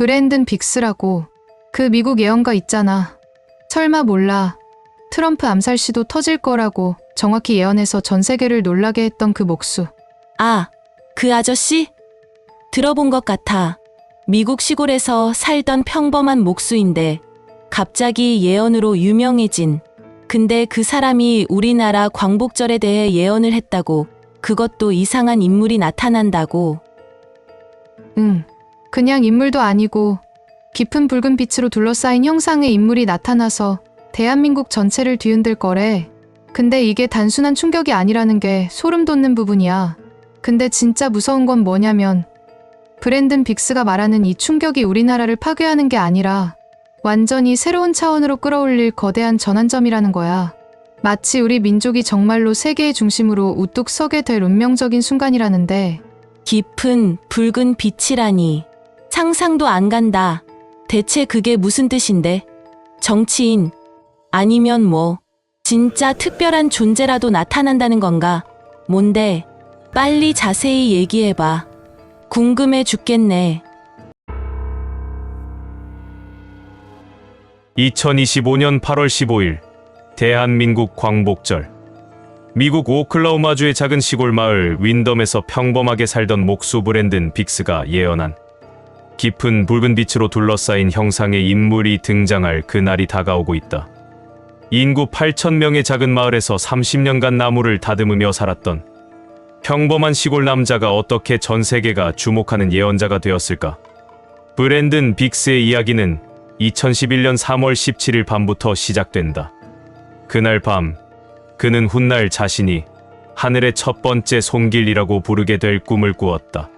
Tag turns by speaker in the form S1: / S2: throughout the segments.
S1: 브랜든 빅스라고. 그 미국 예언가 있잖아. 설마 몰라. 트럼프 암살 시도 터질 거라고 정확히 예언해서 전 세계를 놀라게 했던 그 목수.
S2: 아, 그 아저씨? 들어본 것 같아. 미국 시골에서 살던 평범한 목수인데 갑자기 예언으로 유명해진. 근데 그 사람이 우리나라 광복절에 대해 예언을 했다고. 그것도 이상한 인물이 나타난다고.
S1: 응. 그냥 인물도 아니고 깊은 붉은 빛으로 둘러싸인 형상의 인물이 나타나서 대한민국 전체를 뒤흔들 거래. 근데 이게 단순한 충격이 아니라는 게 소름 돋는 부분이야. 근데 진짜 무서운 건 뭐냐면 브랜든 빅스가 말하는 이 충격이 우리나라를 파괴하는 게 아니라 완전히 새로운 차원으로 끌어올릴 거대한 전환점이라는 거야. 마치 우리 민족이 정말로 세계의 중심으로 우뚝 서게 될 운명적인 순간이라는데.
S2: 깊은 붉은 빛이라니. 상상도 안 간다. 대체 그게 무슨 뜻인데? 정치인? 아니면 뭐 진짜 특별한 존재라도 나타난다는 건가? 뭔데? 빨리 자세히 얘기해봐. 궁금해 죽겠네.
S3: 2025년 8월 15일 대한민국 광복절. 미국 오클라호마주의 작은 시골 마을 윈덤에서 평범하게 살던 목수 브랜든 빅스가 예언한 깊은 붉은 빛으로 둘러싸인 형상의 인물이 등장할 그날이 다가오고 있다. 인구 8,000명의 작은 마을에서 30년간 나무를 다듬으며 살았던 평범한 시골 남자가 어떻게 전 세계가 주목하는 예언자가 되었을까? 브랜든 빅스의 이야기는 2011년 3월 17일 밤부터 시작된다. 그날 밤, 그는 훗날 자신이 하늘의 첫 번째 손길이라고 부르게 될 꿈을 꾸었다.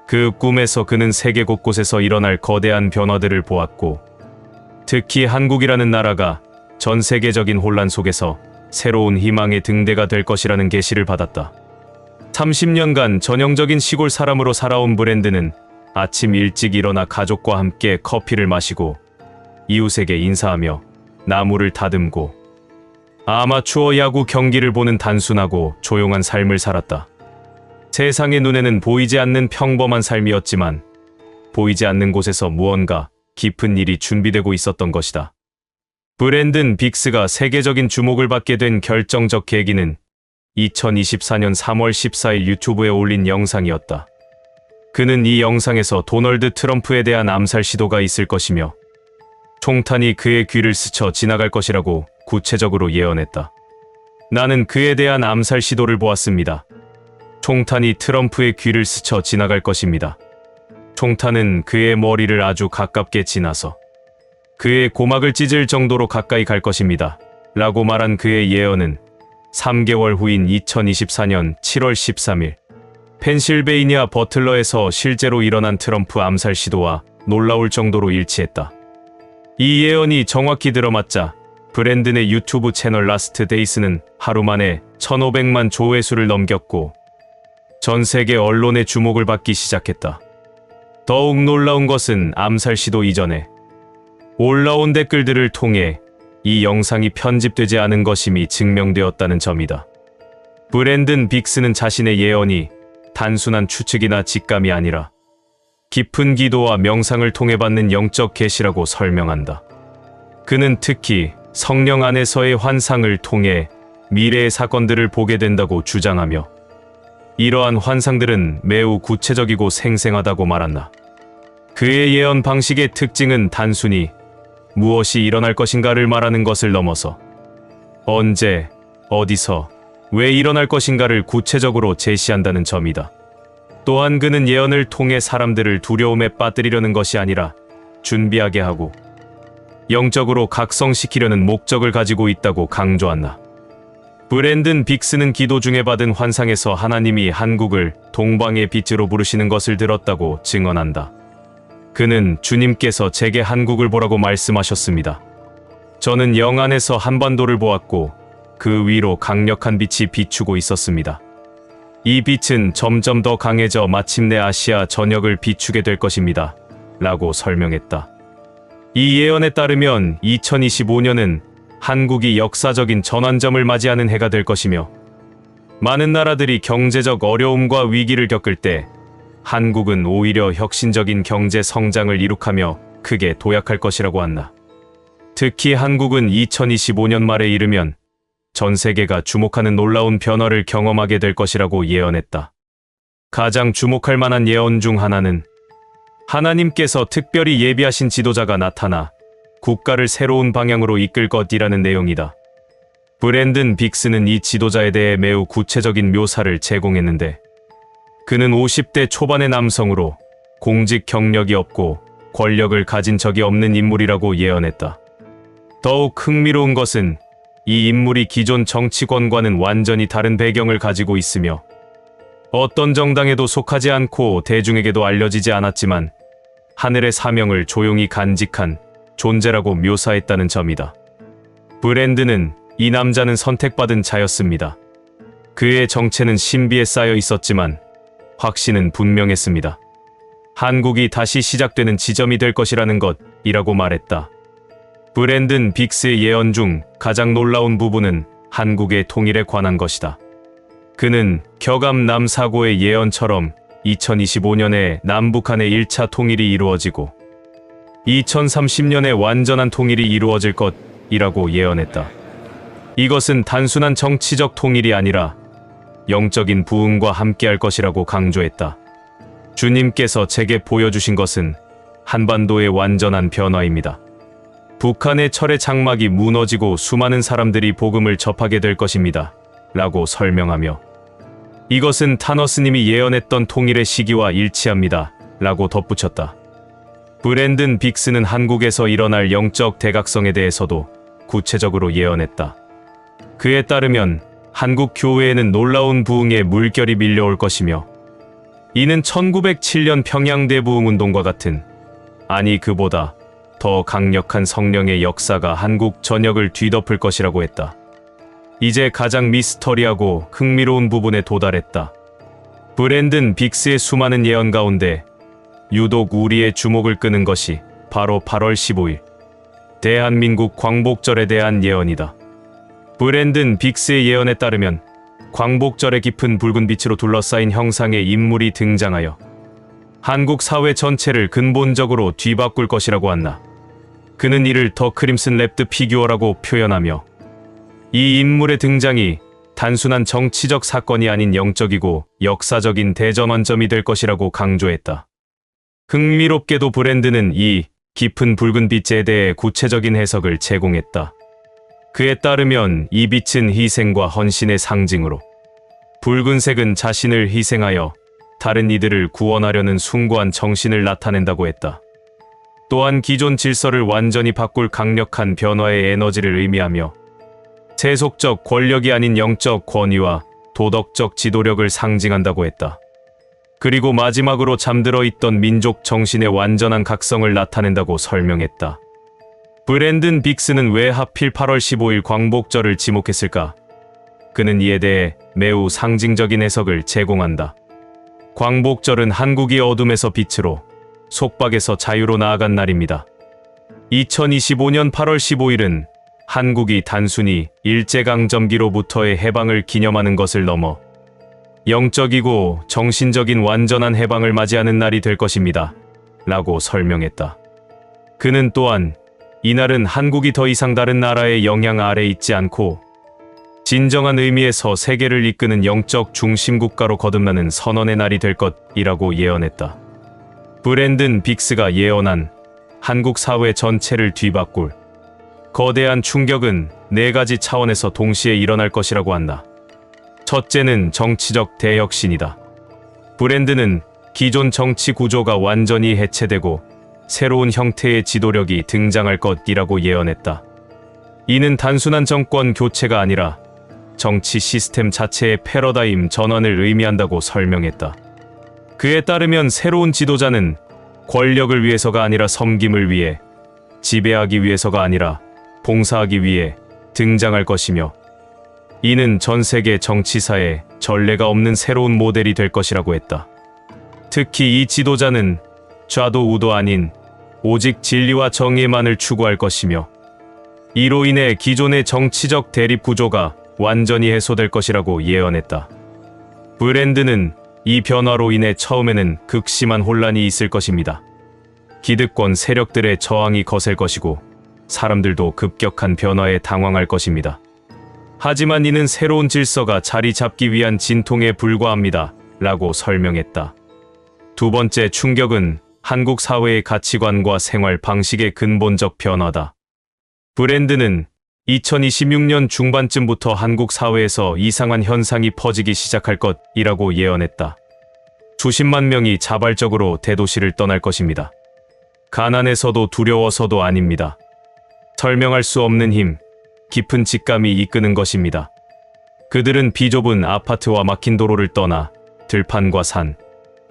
S3: 그 꿈에서 그는 세계 곳곳에서 일어날 거대한 변화들을 보았고, 특히 한국이라는 나라가 전 세계적인 혼란 속에서 새로운 희망의 등대가 될 것이라는 계시를 받았다. 30년간 전형적인 시골 사람으로 살아온 브랜든은 아침 일찍 일어나 가족과 함께 커피를 마시고 이웃에게 인사하며 나무를 다듬고 아마추어 야구 경기를 보는 단순하고 조용한 삶을 살았다. 세상의 눈에는 보이지 않는 평범한 삶이었지만 보이지 않는 곳에서 무언가 깊은 일이 준비되고 있었던 것이다. 브랜든 빅스가 세계적인 주목을 받게 된 결정적 계기는 2024년 3월 14일 유튜브에 올린 영상이었다. 그는 이 영상에서 도널드 트럼프에 대한 암살 시도가 있을 것이며 총탄이 그의 귀를 스쳐 지나갈 것이라고 구체적으로 예언했다. 나는 그에 대한 암살 시도를 보았습니다. 총탄이 트럼프의 귀를 스쳐 지나갈 것입니다. 총탄은 그의 머리를 아주 가깝게 지나서 그의 고막을 찢을 정도로 가까이 갈 것입니다. 라고 말한 그의 예언은 3개월 후인 2024년 7월 13일 펜실베이니아 버틀러에서 실제로 일어난 트럼프 암살 시도와 놀라울 정도로 일치했다. 이 예언이 정확히 들어맞자 브랜든의 유튜브 채널 라스트 데이스는 하루 만에 1,500만 조회수를 넘겼고 전 세계 언론의 주목을 받기 시작했다. 더욱 놀라운 것은 암살 시도 이전에 올라온 댓글들을 통해 이 영상이 편집되지 않은 것임이 증명되었다는 점이다. 브랜든 빅스는 자신의 예언이 단순한 추측이나 직감이 아니라 깊은 기도와 명상을 통해 받는 영적 계시라고 설명한다. 그는 특히 성령 안에서의 환상을 통해 미래의 사건들을 보게 된다고 주장하며 이러한 환상들은 매우 구체적이고 생생하다고 말한다. 그의 예언 방식의 특징은 단순히 무엇이 일어날 것인가를 말하는 것을 넘어서 언제, 어디서, 왜 일어날 것인가를 구체적으로 제시한다는 점이다. 또한 그는 예언을 통해 사람들을 두려움에 빠뜨리려는 것이 아니라 준비하게 하고 영적으로 각성시키려는 목적을 가지고 있다고 강조한다. 브랜든 빅스는 기도 중에 받은 환상에서 하나님이 한국을 동방의 빛으로 부르시는 것을 들었다고 증언한다. 그는 주님께서 제게 한국을 보라고 말씀하셨습니다. 저는 영 안에서 한반도를 보았고 그 위로 강력한 빛이 비추고 있었습니다. 이 빛은 점점 더 강해져 마침내 아시아 전역을 비추게 될 것입니다. 라고 설명했다. 이 예언에 따르면 2025년은 한국이 역사적인 전환점을 맞이하는 해가 될 것이며 많은 나라들이 경제적 어려움과 위기를 겪을 때 한국은 오히려 혁신적인 경제 성장을 이룩하며 크게 도약할 것이라고 한다. 특히 한국은 2025년 말에 이르면 전 세계가 주목하는 놀라운 변화를 경험하게 될 것이라고 예언했다. 가장 주목할 만한 예언 중 하나는 하나님께서 특별히 예비하신 지도자가 나타나 국가를 새로운 방향으로 이끌 것이라는 내용이다. 브랜든 빅스는 이 지도자에 대해 매우 구체적인 묘사를 제공했는데, 그는 50대 초반의 남성으로 공직 경력이 없고 권력을 가진 적이 없는 인물이라고 예언했다. 더욱 흥미로운 것은 이 인물이 기존 정치권과는 완전히 다른 배경을 가지고 있으며 어떤 정당에도 속하지 않고 대중에게도 알려지지 않았지만 하늘의 사명을 조용히 간직한 존재라고 묘사했다는 점이다. 브랜드는 이 남자는 선택받은 자였습니다. 그의 정체는 신비에 쌓여 있었지만 확신은 분명했습니다. 한국이 다시 시작되는 지점이 될 것이라는 것이라고 말했다. 브랜든 빅스의 예언 중 가장 놀라운 부분은 한국의 통일에 관한 것이다. 그는 격암 남사고의 예언처럼 2025년에 남북한의 1차 통일이 이루어지고 2030년에 완전한 통일이 이루어질 것이라고 예언했다. 이것은 단순한 정치적 통일이 아니라 영적인 부흥과 함께할 것이라고 강조했다. 주님께서 제게 보여주신 것은 한반도의 완전한 변화입니다. 북한의 철의 장막이 무너지고 수많은 사람들이 복음을 접하게 될 것입니다. 라고 설명하며 이것은 타너스님이 예언했던 통일의 시기와 일치합니다. 라고 덧붙였다. 브랜든 빅스는 한국에서 일어날 영적 대각성에 대해서도 구체적으로 예언했다. 그에 따르면 한국 교회에는 놀라운 부흥의 물결이 밀려올 것이며 이는 1907년 평양대부흥운동과 같은, 아니 그보다 더 강력한 성령의 역사가 한국 전역을 뒤덮을 것이라고 했다. 이제 가장 미스터리하고 흥미로운 부분에 도달했다. 브랜든 빅스의 수많은 예언 가운데 유독 우리의 주목을 끄는 것이 바로 8월 15일 대한민국 광복절에 대한 예언이다. 브랜든 빅스의 예언에 따르면 광복절의 깊은 붉은 빛으로 둘러싸인 형상의 인물이 등장하여 한국 사회 전체를 근본적으로 뒤바꿀 것이라고 한다. 그는 이를 더 크림슨 랩드 피규어라고 표현하며 이 인물의 등장이 단순한 정치적 사건이 아닌 영적이고 역사적인 대전환점이 될 것이라고 강조했다. 흥미롭게도 브랜드는 이 깊은 붉은 빛에 대해 구체적인 해석을 제공했다. 그에 따르면 이 빛은 희생과 헌신의 상징으로, 붉은색은 자신을 희생하여 다른 이들을 구원하려는 숭고한 정신을 나타낸다고 했다. 또한 기존 질서를 완전히 바꿀 강력한 변화의 에너지를 의미하며 세속적 권력이 아닌 영적 권위와 도덕적 지도력을 상징한다고 했다. 그리고 마지막으로 잠들어 있던 민족 정신의 완전한 각성을 나타낸다고 설명했다. 브랜든 빅스는 왜 하필 8월 15일 광복절을 지목했을까? 그는 이에 대해 매우 상징적인 해석을 제공한다. 광복절은 한국이 어둠에서 빛으로, 속박에서 자유로 나아간 날입니다. 2025년 8월 15일은 한국이 단순히 일제강점기로부터의 해방을 기념하는 것을 넘어 영적이고 정신적인 완전한 해방을 맞이하는 날이 될 것입니다. 라고 설명했다. 그는 또한 이날은 한국이 더 이상 다른 나라의 영향 아래 있지 않고 진정한 의미에서 세계를 이끄는 영적 중심 국가로 거듭나는 선언의 날이 될 것이라고 예언했다. 브랜든 빅스가 예언한 한국 사회 전체를 뒤바꿀 거대한 충격은 4가지 차원에서 동시에 일어날 것이라고 한다. 첫째는 정치적 대혁신이다. 브랜드는 기존 정치 구조가 완전히 해체되고 새로운 형태의 지도력이 등장할 것이라고 예언했다. 이는 단순한 정권 교체가 아니라 정치 시스템 자체의 패러다임 전환을 의미한다고 설명했다. 그에 따르면 새로운 지도자는 권력을 위해서가 아니라 섬김을 위해, 지배하기 위해서가 아니라 봉사하기 위해 등장할 것이며 이는 전 세계 정치사에 전례가 없는 새로운 모델이 될 것이라고 했다. 특히 이 지도자는 좌도 우도 아닌 오직 진리와 정의만을 추구할 것이며 이로 인해 기존의 정치적 대립 구조가 완전히 해소될 것이라고 예언했다. 브랜드는 이 변화로 인해 처음에는 극심한 혼란이 있을 것입니다. 기득권 세력들의 저항이 거셀 것이고 사람들도 급격한 변화에 당황할 것입니다. 하지만 이는 새로운 질서가 자리 잡기 위한 진통에 불과합니다. 라고 설명했다. 두 번째 충격은 한국 사회의 가치관과 생활 방식의 근본적 변화다. 브랜드는 2026년 중반쯤부터 한국 사회에서 이상한 현상이 퍼지기 시작할 것이라고 예언했다. 수십만 명이 자발적으로 대도시를 떠날 것입니다. 가난해서도 두려워서도 아닙니다. 설명할 수 없는 힘, 깊은 직감이 이끄는 것입니다. 그들은 비좁은 아파트와 막힌 도로를 떠나 들판과 산,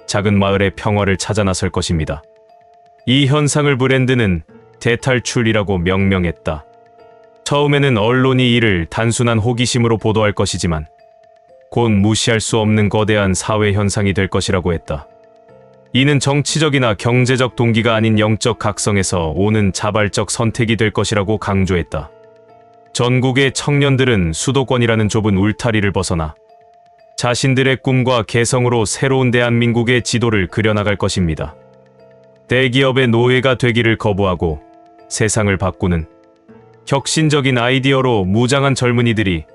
S3: 작은 마을의 평화를 찾아 나설 것입니다. 이 현상을 브랜드는 대탈출이라고 명명했다. 처음에는 언론이 이를 단순한 호기심으로 보도할 것이지만 곧 무시할 수 없는 거대한 사회 현상이 될 것이라고 했다. 이는 정치적이나 경제적 동기가 아닌 영적 각성에서 오는 자발적 선택이 될 것이라고 강조했다. 전국의 청년들은 수도권이라는 좁은 울타리를 벗어나 자신들의 꿈과 개성으로 새로운 대한민국의 지도를 그려나갈 것입니다. 대기업의 노예가 되기를 거부하고 세상을 바꾸는 혁신적인 아이디어로 무장한 젊은이들이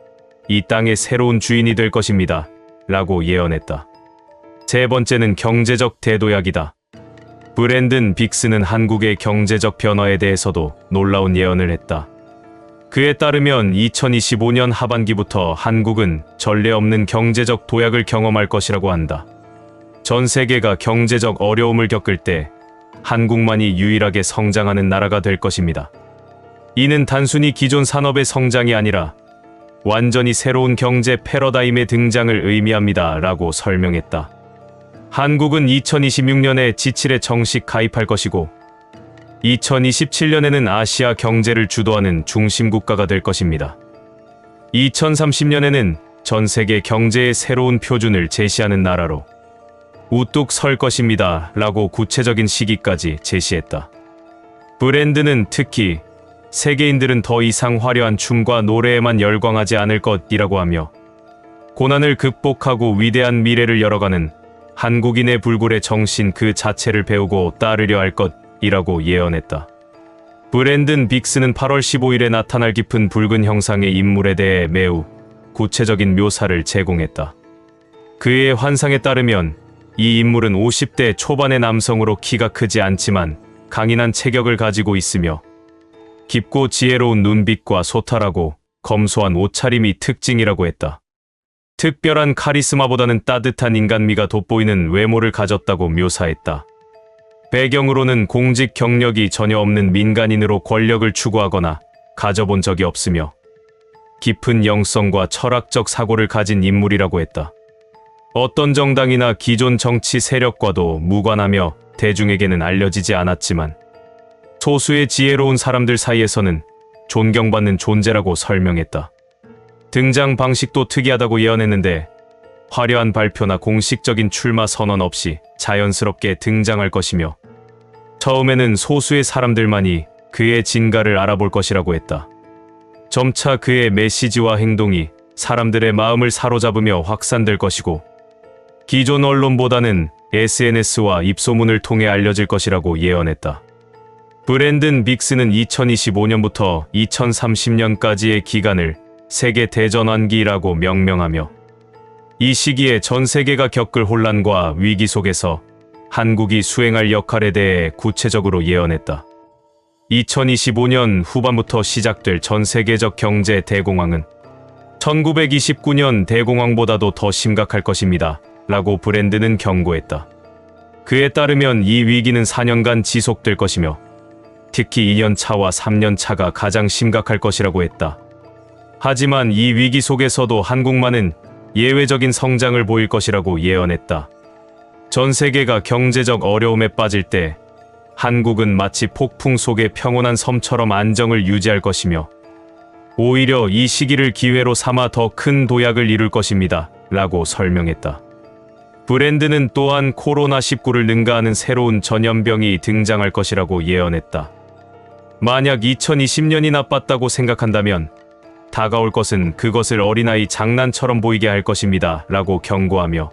S3: 이 땅의 새로운 주인이 될 것입니다. 라고 예언했다. 세 번째는 경제적 대도약이다. 브랜든 빅스는 한국의 경제적 변화에 대해서도 놀라운 예언을 했다. 그에 따르면 2025년 하반기부터 한국은 전례 없는 경제적 도약을 경험할 것이라고 한다. 전 세계가 경제적 어려움을 겪을 때 한국만이 유일하게 성장하는 나라가 될 것입니다. 이는 단순히 기존 산업의 성장이 아니라 완전히 새로운 경제 패러다임의 등장을 의미합니다. 라고 설명했다. 한국은 2026년에 G7에 정식 가입할 것이고 2027년에는 아시아 경제를 주도하는 중심국가가 될 것입니다. 2030년에는 전 세계 경제의 새로운 표준을 제시하는 나라로 우뚝 설 것입니다. 라고 구체적인 시기까지 제시했다. 브랜드는 특히 세계인들은 더 이상 화려한 춤과 노래에만 열광하지 않을 것이라고 하며 고난을 극복하고 위대한 미래를 열어가는 한국인의 불굴의 정신 그 자체를 배우고 따르려 할 것이라고 예언했다. 브랜든 빅스는 8월 15일에 나타날 깊은 붉은 형상의 인물에 대해 매우 구체적인 묘사를 제공했다. 그의 환상에 따르면 이 인물은 50대 초반의 남성으로 키가 크지 않지만 강인한 체격을 가지고 있으며 깊고 지혜로운 눈빛과 소탈하고 검소한 옷차림이 특징이라고 했다. 특별한 카리스마보다는 따뜻한 인간미가 돋보이는 외모를 가졌다고 묘사했다. 배경으로는 공직 경력이 전혀 없는 민간인으로 권력을 추구하거나 가져본 적이 없으며 깊은 영성과 철학적 사고를 가진 인물이라고 했다. 어떤 정당이나 기존 정치 세력과도 무관하며 대중에게는 알려지지 않았지만 소수의 지혜로운 사람들 사이에서는 존경받는 존재라고 설명했다. 등장 방식도 특이하다고 예언했는데 화려한 발표나 공식적인 출마 선언 없이 자연스럽게 등장할 것이며 처음에는 소수의 사람들만이 그의 진가를 알아볼 것이라고 했다. 점차 그의 메시지와 행동이 사람들의 마음을 사로잡으며 확산될 것이고 기존 언론보다는 SNS와 입소문을 통해 알려질 것이라고 예언했다. 브랜든 빅스는 2025년부터 2030년까지의 기간을 세계 대전환기라고 명명하며 이 시기에 전 세계가 겪을 혼란과 위기 속에서 한국이 수행할 역할에 대해 구체적으로 예언했다. 2025년 후반부터 시작될 전 세계적 경제 대공황은 1929년 대공황보다도 더 심각할 것입니다. 라고 브랜드는 경고했다. 그에 따르면 이 위기는 4년간 지속될 것이며 특히 2년 차와 3년 차가 가장 심각할 것이라고 했다. 하지만 이 위기 속에서도 한국만은 예외적인 성장을 보일 것이라고 예언했다. 전 세계가 경제적 어려움에 빠질 때 한국은 마치 폭풍 속의 평온한 섬처럼 안정을 유지할 것이며 오히려 이 시기를 기회로 삼아 더 큰 도약을 이룰 것입니다. 라고 설명했다. 브랜드는 또한 코로나19를 능가하는 새로운 전염병이 등장할 것이라고 예언했다. 만약 2020년이 나빴다고 생각한다면 다가올 것은 그것을 어린아이 장난처럼 보이게 할 것입니다. 라고 경고하며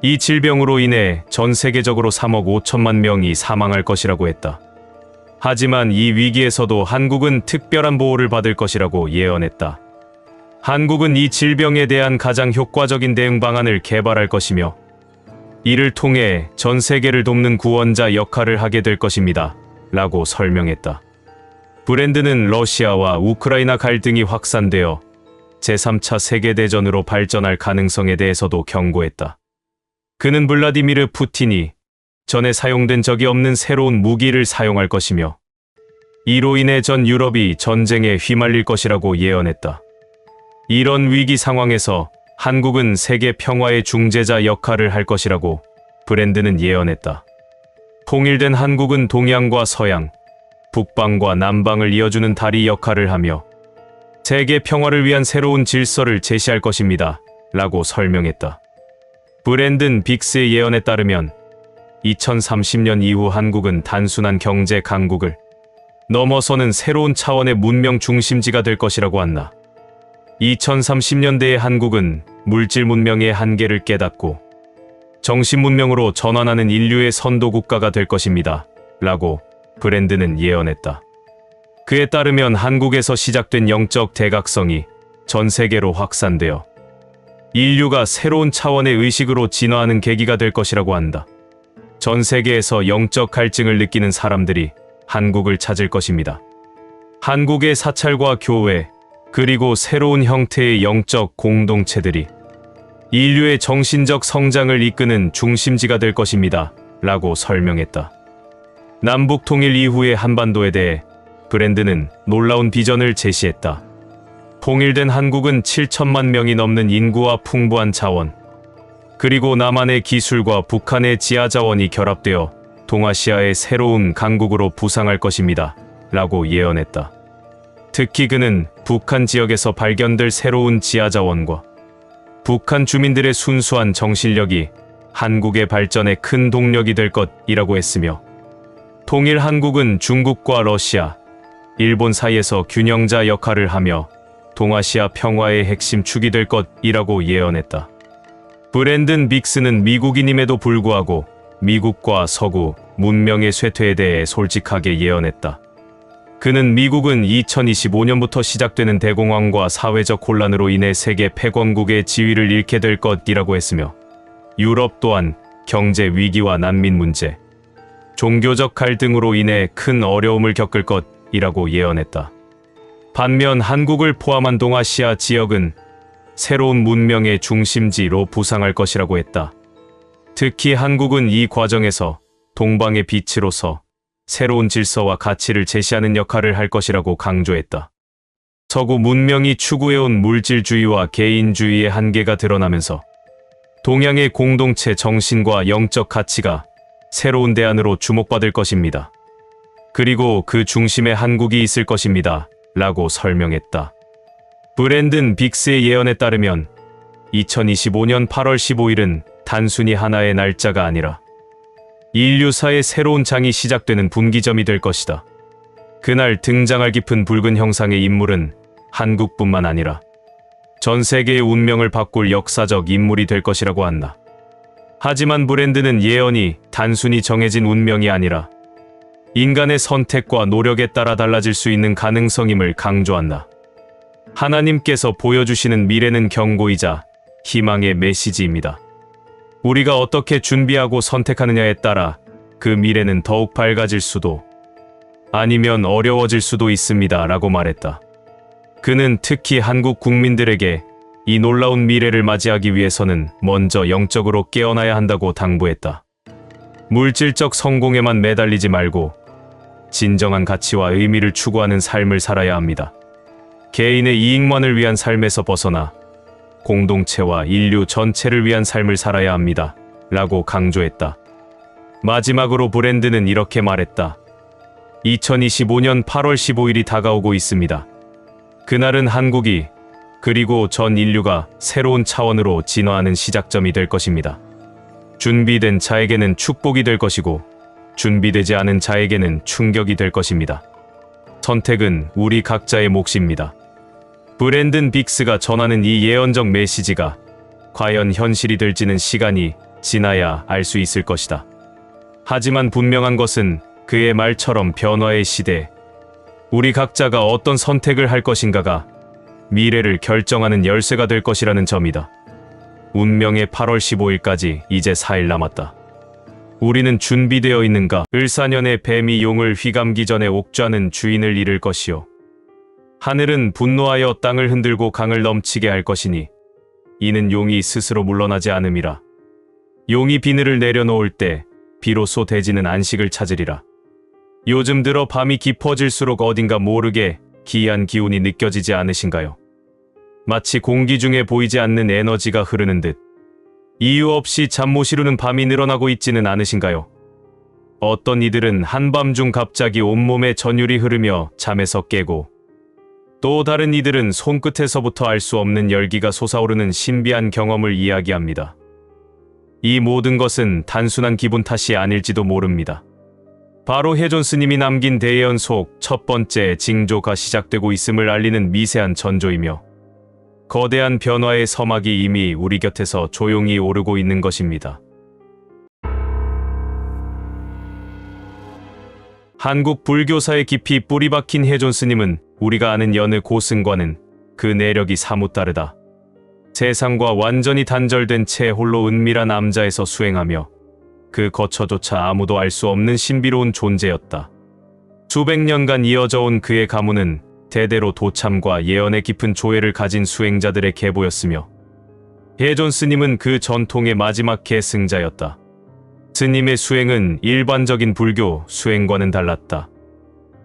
S3: 이 질병으로 인해 전 세계적으로 3억 5천만 명이 사망할 것이라고 했다. 하지만 이 위기에서도 한국은 특별한 보호를 받을 것이라고 예언했다. 한국은 이 질병에 대한 가장 효과적인 대응 방안을 개발할 것이며 이를 통해 전 세계를 돕는 구원자 역할을 하게 될 것입니다. 라고 설명했다. 브랜드는 러시아와 우크라이나 갈등이 확산되어 제3차 세계대전으로 발전할 가능성에 대해서도 경고했다. 그는 블라디미르 푸틴이 전에 사용된 적이 없는 새로운 무기를 사용할 것이며 이로 인해 전 유럽이 전쟁에 휘말릴 것이라고 예언했다. 이런 위기 상황에서 한국은 세계 평화의 중재자 역할을 할 것이라고 브랜드는 예언했다. 통일된 한국은 동양과 서양, 북방과 남방을 이어주는 다리 역할을 하며 세계 평화를 위한 새로운 질서를 제시할 것입니다. 라고 설명했다. 브랜든 빅스의 예언에 따르면 2030년 이후 한국은 단순한 경제 강국을 넘어서는 새로운 차원의 문명 중심지가 될 것이라고 한다. 2030년대의 한국은 물질 문명의 한계를 깨닫고 정신 문명으로 전환하는 인류의 선도 국가가 될 것입니다. 라고 브랜드는 예언했다. 그에 따르면 한국에서 시작된 영적 대각성이 전 세계로 확산되어 인류가 새로운 차원의 의식으로 진화하는 계기가 될 것이라고 한다. 전 세계에서 영적 갈증을 느끼는 사람들이 한국을 찾을 것입니다. 한국의 사찰과 교회, 그리고 새로운 형태의 영적 공동체들이 인류의 정신적 성장을 이끄는 중심지가 될 것입니다. 라고 설명했다. 남북 통일 이후의 한반도에 대해 브랜드는 놀라운 비전을 제시했다. 통일된 한국은 7천만 명이 넘는 인구와 풍부한 자원, 그리고 남한의 기술과 북한의 지하 자원이 결합되어 동아시아의 새로운 강국으로 부상할 것입니다. 라고 예언했다. 특히 그는 북한 지역에서 발견될 새로운 지하 자원과 북한 주민들의 순수한 정신력이 한국의 발전에 큰 동력이 될 것이라고 했으며 통일 한국은 중국과 러시아, 일본 사이에서 균형자 역할을 하며 동아시아 평화의 핵심 축이 될 것이라고 예언했다. 브랜든 빅스는 미국인임에도 불구하고 미국과 서구 문명의 쇠퇴에 대해 솔직하게 예언했다. 그는 미국은 2025년부터 시작되는 대공황과 사회적 혼란으로 인해 세계 패권국의 지위를 잃게 될 것이라고 했으며 유럽 또한 경제 위기와 난민 문제, 종교적 갈등으로 인해 큰 어려움을 겪을 것이라고 예언했다. 반면 한국을 포함한 동아시아 지역은 새로운 문명의 중심지로 부상할 것이라고 했다. 특히 한국은 이 과정에서 동방의 빛으로서 새로운 질서와 가치를 제시하는 역할을 할 것이라고 강조했다. 서구 문명이 추구해온 물질주의와 개인주의의 한계가 드러나면서 동양의 공동체 정신과 영적 가치가 새로운 대안으로 주목받을 것입니다. 그리고 그 중심에 한국이 있을 것입니다. 라고 설명했다. 브랜든 빅스의 예언에 따르면 2025년 8월 15일은 단순히 하나의 날짜가 아니라 인류사의 새로운 장이 시작되는 분기점이 될 것이다. 그날 등장할 깊은 붉은 형상의 인물은 한국뿐만 아니라 전 세계의 운명을 바꿀 역사적 인물이 될 것이라고 한다. 하지만 브랜드는 예언이 단순히 정해진 운명이 아니라 인간의 선택과 노력에 따라 달라질 수 있는 가능성임을 강조한다. 하나님께서 보여주시는 미래는 경고이자 희망의 메시지입니다. 우리가 어떻게 준비하고 선택하느냐에 따라 그 미래는 더욱 밝아질 수도 아니면 어려워질 수도 있습니다. 라고 말했다. 그는 특히 한국 국민들에게 이 놀라운 미래를 맞이하기 위해서는 먼저 영적으로 깨어나야 한다고 당부했다. 물질적 성공에만 매달리지 말고 진정한 가치와 의미를 추구하는 삶을 살아야 합니다. 개인의 이익만을 위한 삶에서 벗어나 공동체와 인류 전체를 위한 삶을 살아야 합니다. 라고 강조했다. 마지막으로 브랜드는 이렇게 말했다. 2025년 8월 15일이 다가오고 있습니다. 그날은 한국이 그리고 전 인류가 새로운 차원으로 진화하는 시작점이 될 것입니다. 준비된 자에게는 축복이 될 것이고 준비되지 않은 자에게는 충격이 될 것입니다. 선택은 우리 각자의 몫입니다. 브랜든 빅스가 전하는 이 예언적 메시지가 과연 현실이 될지는 시간이 지나야 알 수 있을 것이다. 하지만 분명한 것은 그의 말처럼 변화의 시대, 우리 각자가 어떤 선택을 할 것인가가 미래를 결정하는 열쇠가 될 것이라는 점이다. 운명의 8월 15일까지 이제 4일 남았다. 우리는 준비되어 있는가? 을사년의 뱀이 용을 휘감기 전에 옥좌는 주인을 잃을 것이요. 하늘은 분노하여 땅을 흔들고 강을 넘치게 할 것이니 이는 용이 스스로 물러나지 않음이라. 용이 비늘을 내려놓을 때 비로소 돼지는 안식을 찾으리라. 요즘 들어 밤이 깊어질수록 어딘가 모르게 기이한 기운이 느껴지지 않으신가요? 마치 공기 중에 보이지 않는 에너지가 흐르는 듯 이유 없이 잠 못 이루는 밤이 늘어나고 있지는 않으신가요? 어떤 이들은 한밤중 갑자기 온몸에 전율이 흐르며 잠에서 깨고, 또 다른 이들은 손끝에서부터 알 수 없는 열기가 솟아오르는 신비한 경험을 이야기합니다. 이 모든 것은 단순한 기분 탓이 아닐지도 모릅니다. 바로 해존 스님이 남긴 대예언 속 첫 번째 징조가 시작되고 있음을 알리는 미세한 전조이며, 거대한 변화의 서막이 이미 우리 곁에서 조용히 오르고 있는 것입니다. 한국 불교사에 깊이 뿌리 박힌 해존 스님은 우리가 아는 여느 고승과는 그 내력이 사뭇 다르다. 세상과 완전히 단절된 채 홀로 은밀한 암자에서 수행하며 그 거처조차 아무도 알 수 없는 신비로운 존재였다. 수백 년간 이어져 온 그의 가문은 대대로 도참과 예언의 깊은 조예를 가진 수행자들의 계보였으며, 해존 스님은 그 전통의 마지막 계승자였다. 스님의 수행은 일반적인 불교 수행과는 달랐다.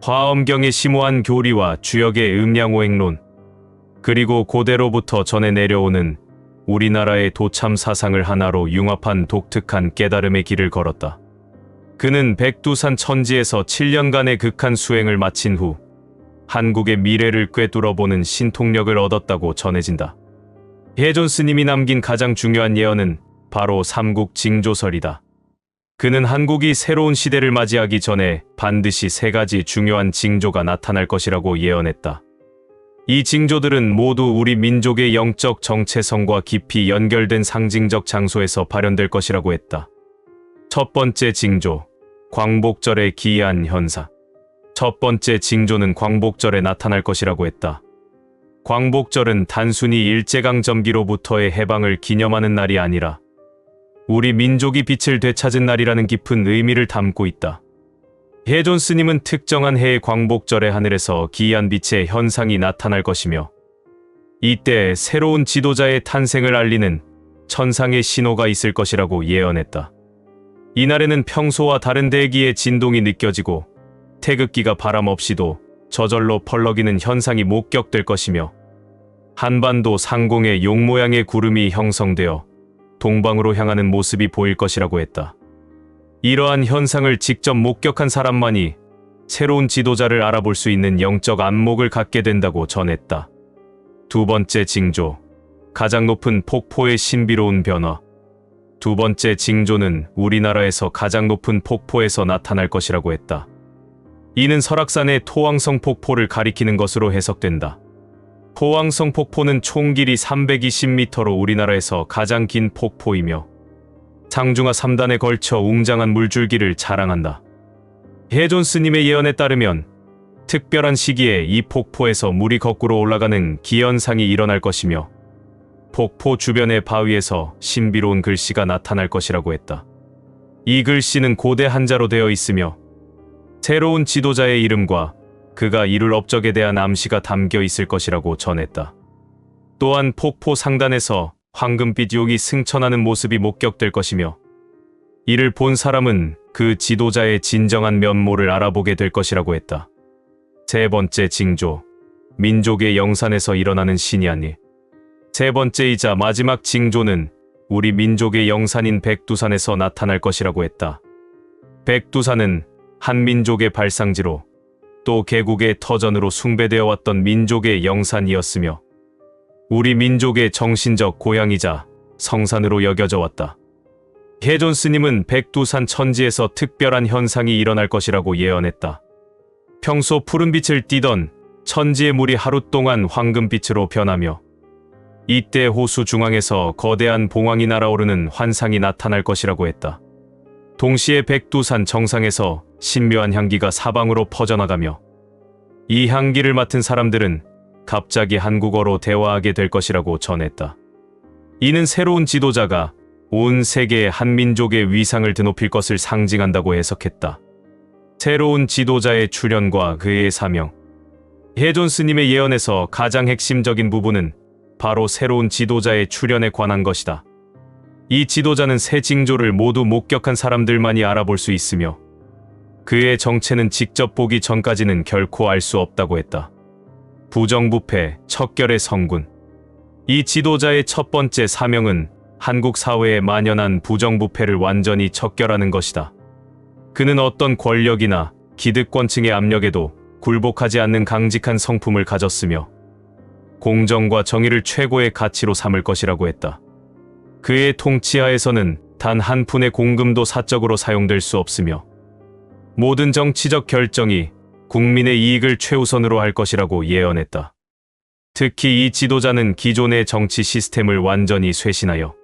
S3: 화엄경의 심오한 교리와 주역의 음양오행론, 그리고 고대로부터 전해 내려오는 우리나라의 도참 사상을 하나로 융합한 독특한 깨달음의 길을 걸었다. 그는 백두산 천지에서 7년간의 극한 수행을 마친 후 한국의 미래를 꿰뚫어보는 신통력을 얻었다고 전해진다. 해존 스님이 남긴 가장 중요한 예언은 바로 삼국 징조설이다. 그는 한국이 새로운 시대를 맞이하기 전에 반드시 3가지 중요한 징조가 나타날 것이라고 예언했다. 이 징조들은 모두 우리 민족의 영적 정체성과 깊이 연결된 상징적 장소에서 발현될 것이라고 했다. 첫 번째 징조, 광복절의 기이한 현상. 첫 번째 징조는 광복절에 나타날 것이라고 했다. 광복절은 단순히 일제강점기로부터의 해방을 기념하는 날이 아니라 우리 민족이 빛을 되찾은 날이라는 깊은 의미를 담고 있다. 해존 스님은 특정한 해의 광복절의 하늘에서 기이한 빛의 현상이 나타날 것이며, 이때 새로운 지도자의 탄생을 알리는 천상의 신호가 있을 것이라고 예언했다. 이날에는 평소와 다른 대기의 진동이 느껴지고 태극기가 바람 없이도 저절로 펄럭이는 현상이 목격될 것이며, 한반도 상공에 용 모양의 구름이 형성되어 동방으로 향하는 모습이 보일 것이라고 했다. 이러한 현상을 직접 목격한 사람만이 새로운 지도자를 알아볼 수 있는 영적 안목을 갖게 된다고 전했다. 두 번째 징조, 가장 높은 폭포의 신비로운 변화. 두 번째 징조는 우리나라에서 가장 높은 폭포에서 나타날 것이라고 했다. 이는 설악산의 토왕성 폭포를 가리키는 것으로 해석된다. 토왕성 폭포는 총 길이 320m로 우리나라에서 가장 긴 폭포이며 상중하 3단에 걸쳐 웅장한 물줄기를 자랑한다. 해존 스님의 예언에 따르면 특별한 시기에 이 폭포에서 물이 거꾸로 올라가는 기현상이 일어날 것이며, 폭포 주변의 바위에서 신비로운 글씨가 나타날 것이라고 했다. 이 글씨는 고대 한자로 되어 있으며 새로운 지도자의 이름과 그가 이룰 업적에 대한 암시가 담겨 있을 것이라고 전했다. 또한 폭포 상단에서 황금빛 용이 승천하는 모습이 목격될 것이며, 이를 본 사람은 그 지도자의 진정한 면모를 알아보게 될 것이라고 했다. 세 번째 징조, 민족의 영산에서 일어나는 신이한 일. 세 번째이자 마지막 징조는 우리 민족의 영산인 백두산에서 나타날 것이라고 했다. 백두산은 한민족의 발상지로 또 개국의 터전으로 숭배되어 왔던 민족의 영산이었으며, 우리 민족의 정신적 고향이자 성산으로 여겨져 왔다. 해존 스님은 백두산 천지에서 특별한 현상이 일어날 것이라고 예언했다. 평소 푸른빛을 띠던 천지의 물이 하루 동안 황금빛으로 변하며, 이때 호수 중앙에서 거대한 봉황이 날아오르는 환상이 나타날 것이라고 했다. 동시에 백두산 정상에서 신묘한 향기가 사방으로 퍼져나가며 이 향기를 맡은 사람들은 갑자기 한국어로 대화하게 될 것이라고 전했다. 이는 새로운 지도자가 온 세계의 한민족의 위상을 드높일 것을 상징한다고 해석했다. 새로운 지도자의 출현과 그의 사명. 해존 스님의 예언에서 가장 핵심적인 부분은 바로 새로운 지도자의 출현에 관한 것이다. 이 지도자는 새 징조를 모두 목격한 사람들만이 알아볼 수 있으며 그의 정체는 직접 보기 전까지는 결코 알 수 없다고 했다. 부정부패, 척결의 성군. 이 지도자의 첫 번째 사명은 한국 사회에 만연한 부정부패를 완전히 척결하는 것이다. 그는 어떤 권력이나 기득권층의 압력에도 굴복하지 않는 강직한 성품을 가졌으며 공정과 정의를 최고의 가치로 삼을 것이라고 했다. 그의 통치하에서는 단 한 푼의 공금도 사적으로 사용될 수 없으며 모든 정치적 결정이 국민의 이익을 최우선으로 할 것이라고 예언했다. 특히 이 지도자는 기존의 정치 시스템을 완전히 쇄신하여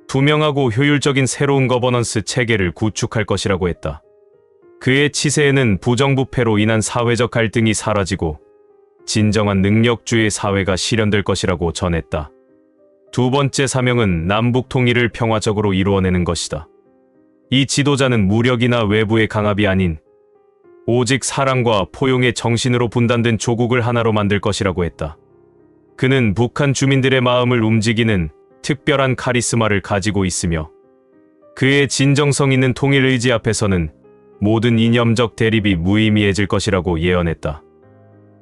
S3: 투명하고 효율적인 새로운 거버넌스 체계를 구축할 것이라고 했다. 그의 치세에는 부정부패로 인한 사회적 갈등이 사라지고 진정한 능력주의 사회가 실현될 것이라고 전했다. 두 번째 사명은 남북 통일을 평화적으로 이루어내는 것이다. 이 지도자는 무력이나 외부의 강압이 아닌 오직 사랑과 포용의 정신으로 분단된 조국을 하나로 만들 것이라고 했다. 그는 북한 주민들의 마음을 움직이는 특별한 카리스마를 가지고 있으며 그의 진정성 있는 통일 의지 앞에서는 모든 이념적 대립이 무의미해질 것이라고 예언했다.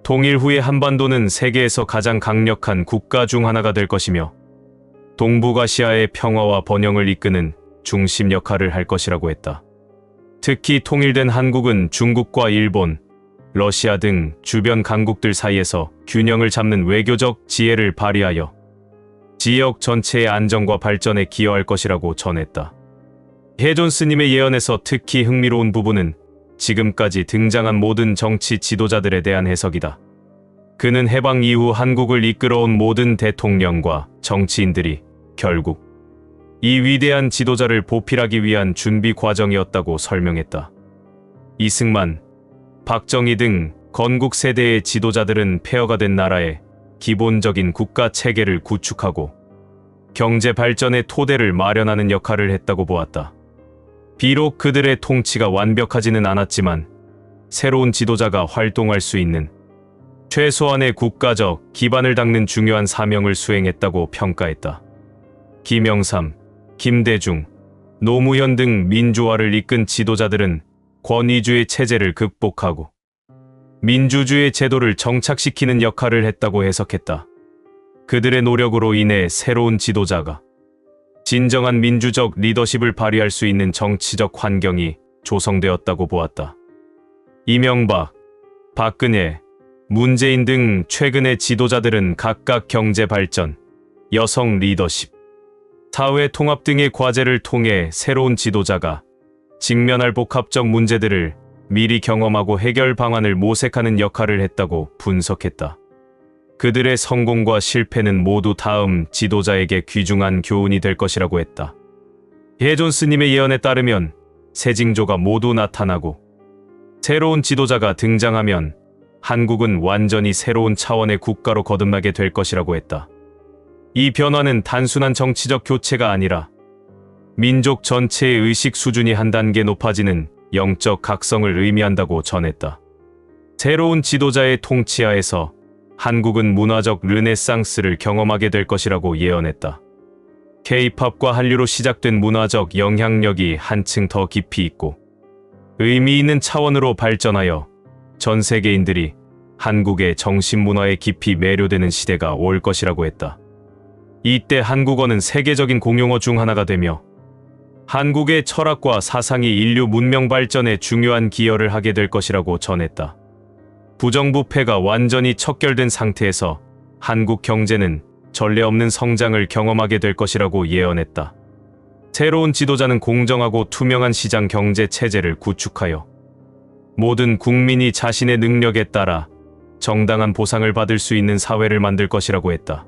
S3: 통일 후의 한반도는 세계에서 가장 강력한 국가 중 하나가 될 것이며 동북아시아의 평화와 번영을 이끄는 중심 역할을 할 것이라고 했다. 특히 통일된 한국은 중국과 일본, 러시아 등 주변 강국들 사이에서 균형을 잡는 외교적 지혜를 발휘하여 지역 전체의 안정과 발전에 기여할 것이라고 전했다. 해존 스님의 예언에서 특히 흥미로운 부분은 지금까지 등장한 모든 정치 지도자들에 대한 해석이다. 그는 해방 이후 한국을 이끌어온 모든 대통령과 정치인들이 결국 이 위대한 지도자를 보필하기 위한 준비 과정이었다고 설명했다. 이승만, 박정희 등 건국 세대의 지도자들은 폐허가 된 나라에 기본적인 국가 체계를 구축하고 경제 발전의 토대를 마련하는 역할을 했다고 보았다. 비록 그들의 통치가 완벽하지는 않았지만 새로운 지도자가 활동할 수 있는 최소한의 국가적 기반을 닦는 중요한 사명을 수행했다고 평가했다. 김영삼, 김대중, 노무현 등 민주화를 이끈 지도자들은 권위주의 체제를 극복하고 민주주의 제도를 정착시키는 역할을 했다고 해석했다. 그들의 노력으로 인해 새로운 지도자가 진정한 민주적 리더십을 발휘할 수 있는 정치적 환경이 조성되었다고 보았다. 이명박, 박근혜, 문재인 등 최근의 지도자들은 각각 경제 발전, 여성 리더십, 사회 통합 등의 과제를 통해 새로운 지도자가 직면할 복합적 문제들을 미리 경험하고 해결 방안을 모색하는 역할을 했다고 분석했다. 그들의 성공과 실패는 모두 다음 지도자에게 귀중한 교훈이 될 것이라고 했다. 해존 스님의 예언에 따르면 새 징조가 모두 나타나고 새로운 지도자가 등장하면 한국은 완전히 새로운 차원의 국가로 거듭나게 될 것이라고 했다. 이 변화는 단순한 정치적 교체가 아니라 민족 전체의 의식 수준이 한 단계 높아지는 영적 각성을 의미한다고 전했다. 새로운 지도자의 통치하에서 한국은 문화적 르네상스를 경험하게 될 것이라고 예언했다. K-팝과 한류로 시작된 문화적 영향력이 한층 더 깊이 있고 의미 있는 차원으로 발전하여 전 세계인들이 한국의 정신문화에 깊이 매료되는 시대가 올 것이라고 했다. 이때 한국어는 세계적인 공용어 중 하나가 되며 한국의 철학과 사상이 인류 문명 발전에 중요한 기여를 하게 될 것이라고 전했다. 부정부패가 완전히 척결된 상태에서 한국 경제는 전례 없는 성장을 경험하게 될 것이라고 예언했다. 새로운 지도자는 공정하고 투명한 시장 경제 체제를 구축하여 모든 국민이 자신의 능력에 따라 정당한 보상을 받을 수 있는 사회를 만들 것이라고 했다.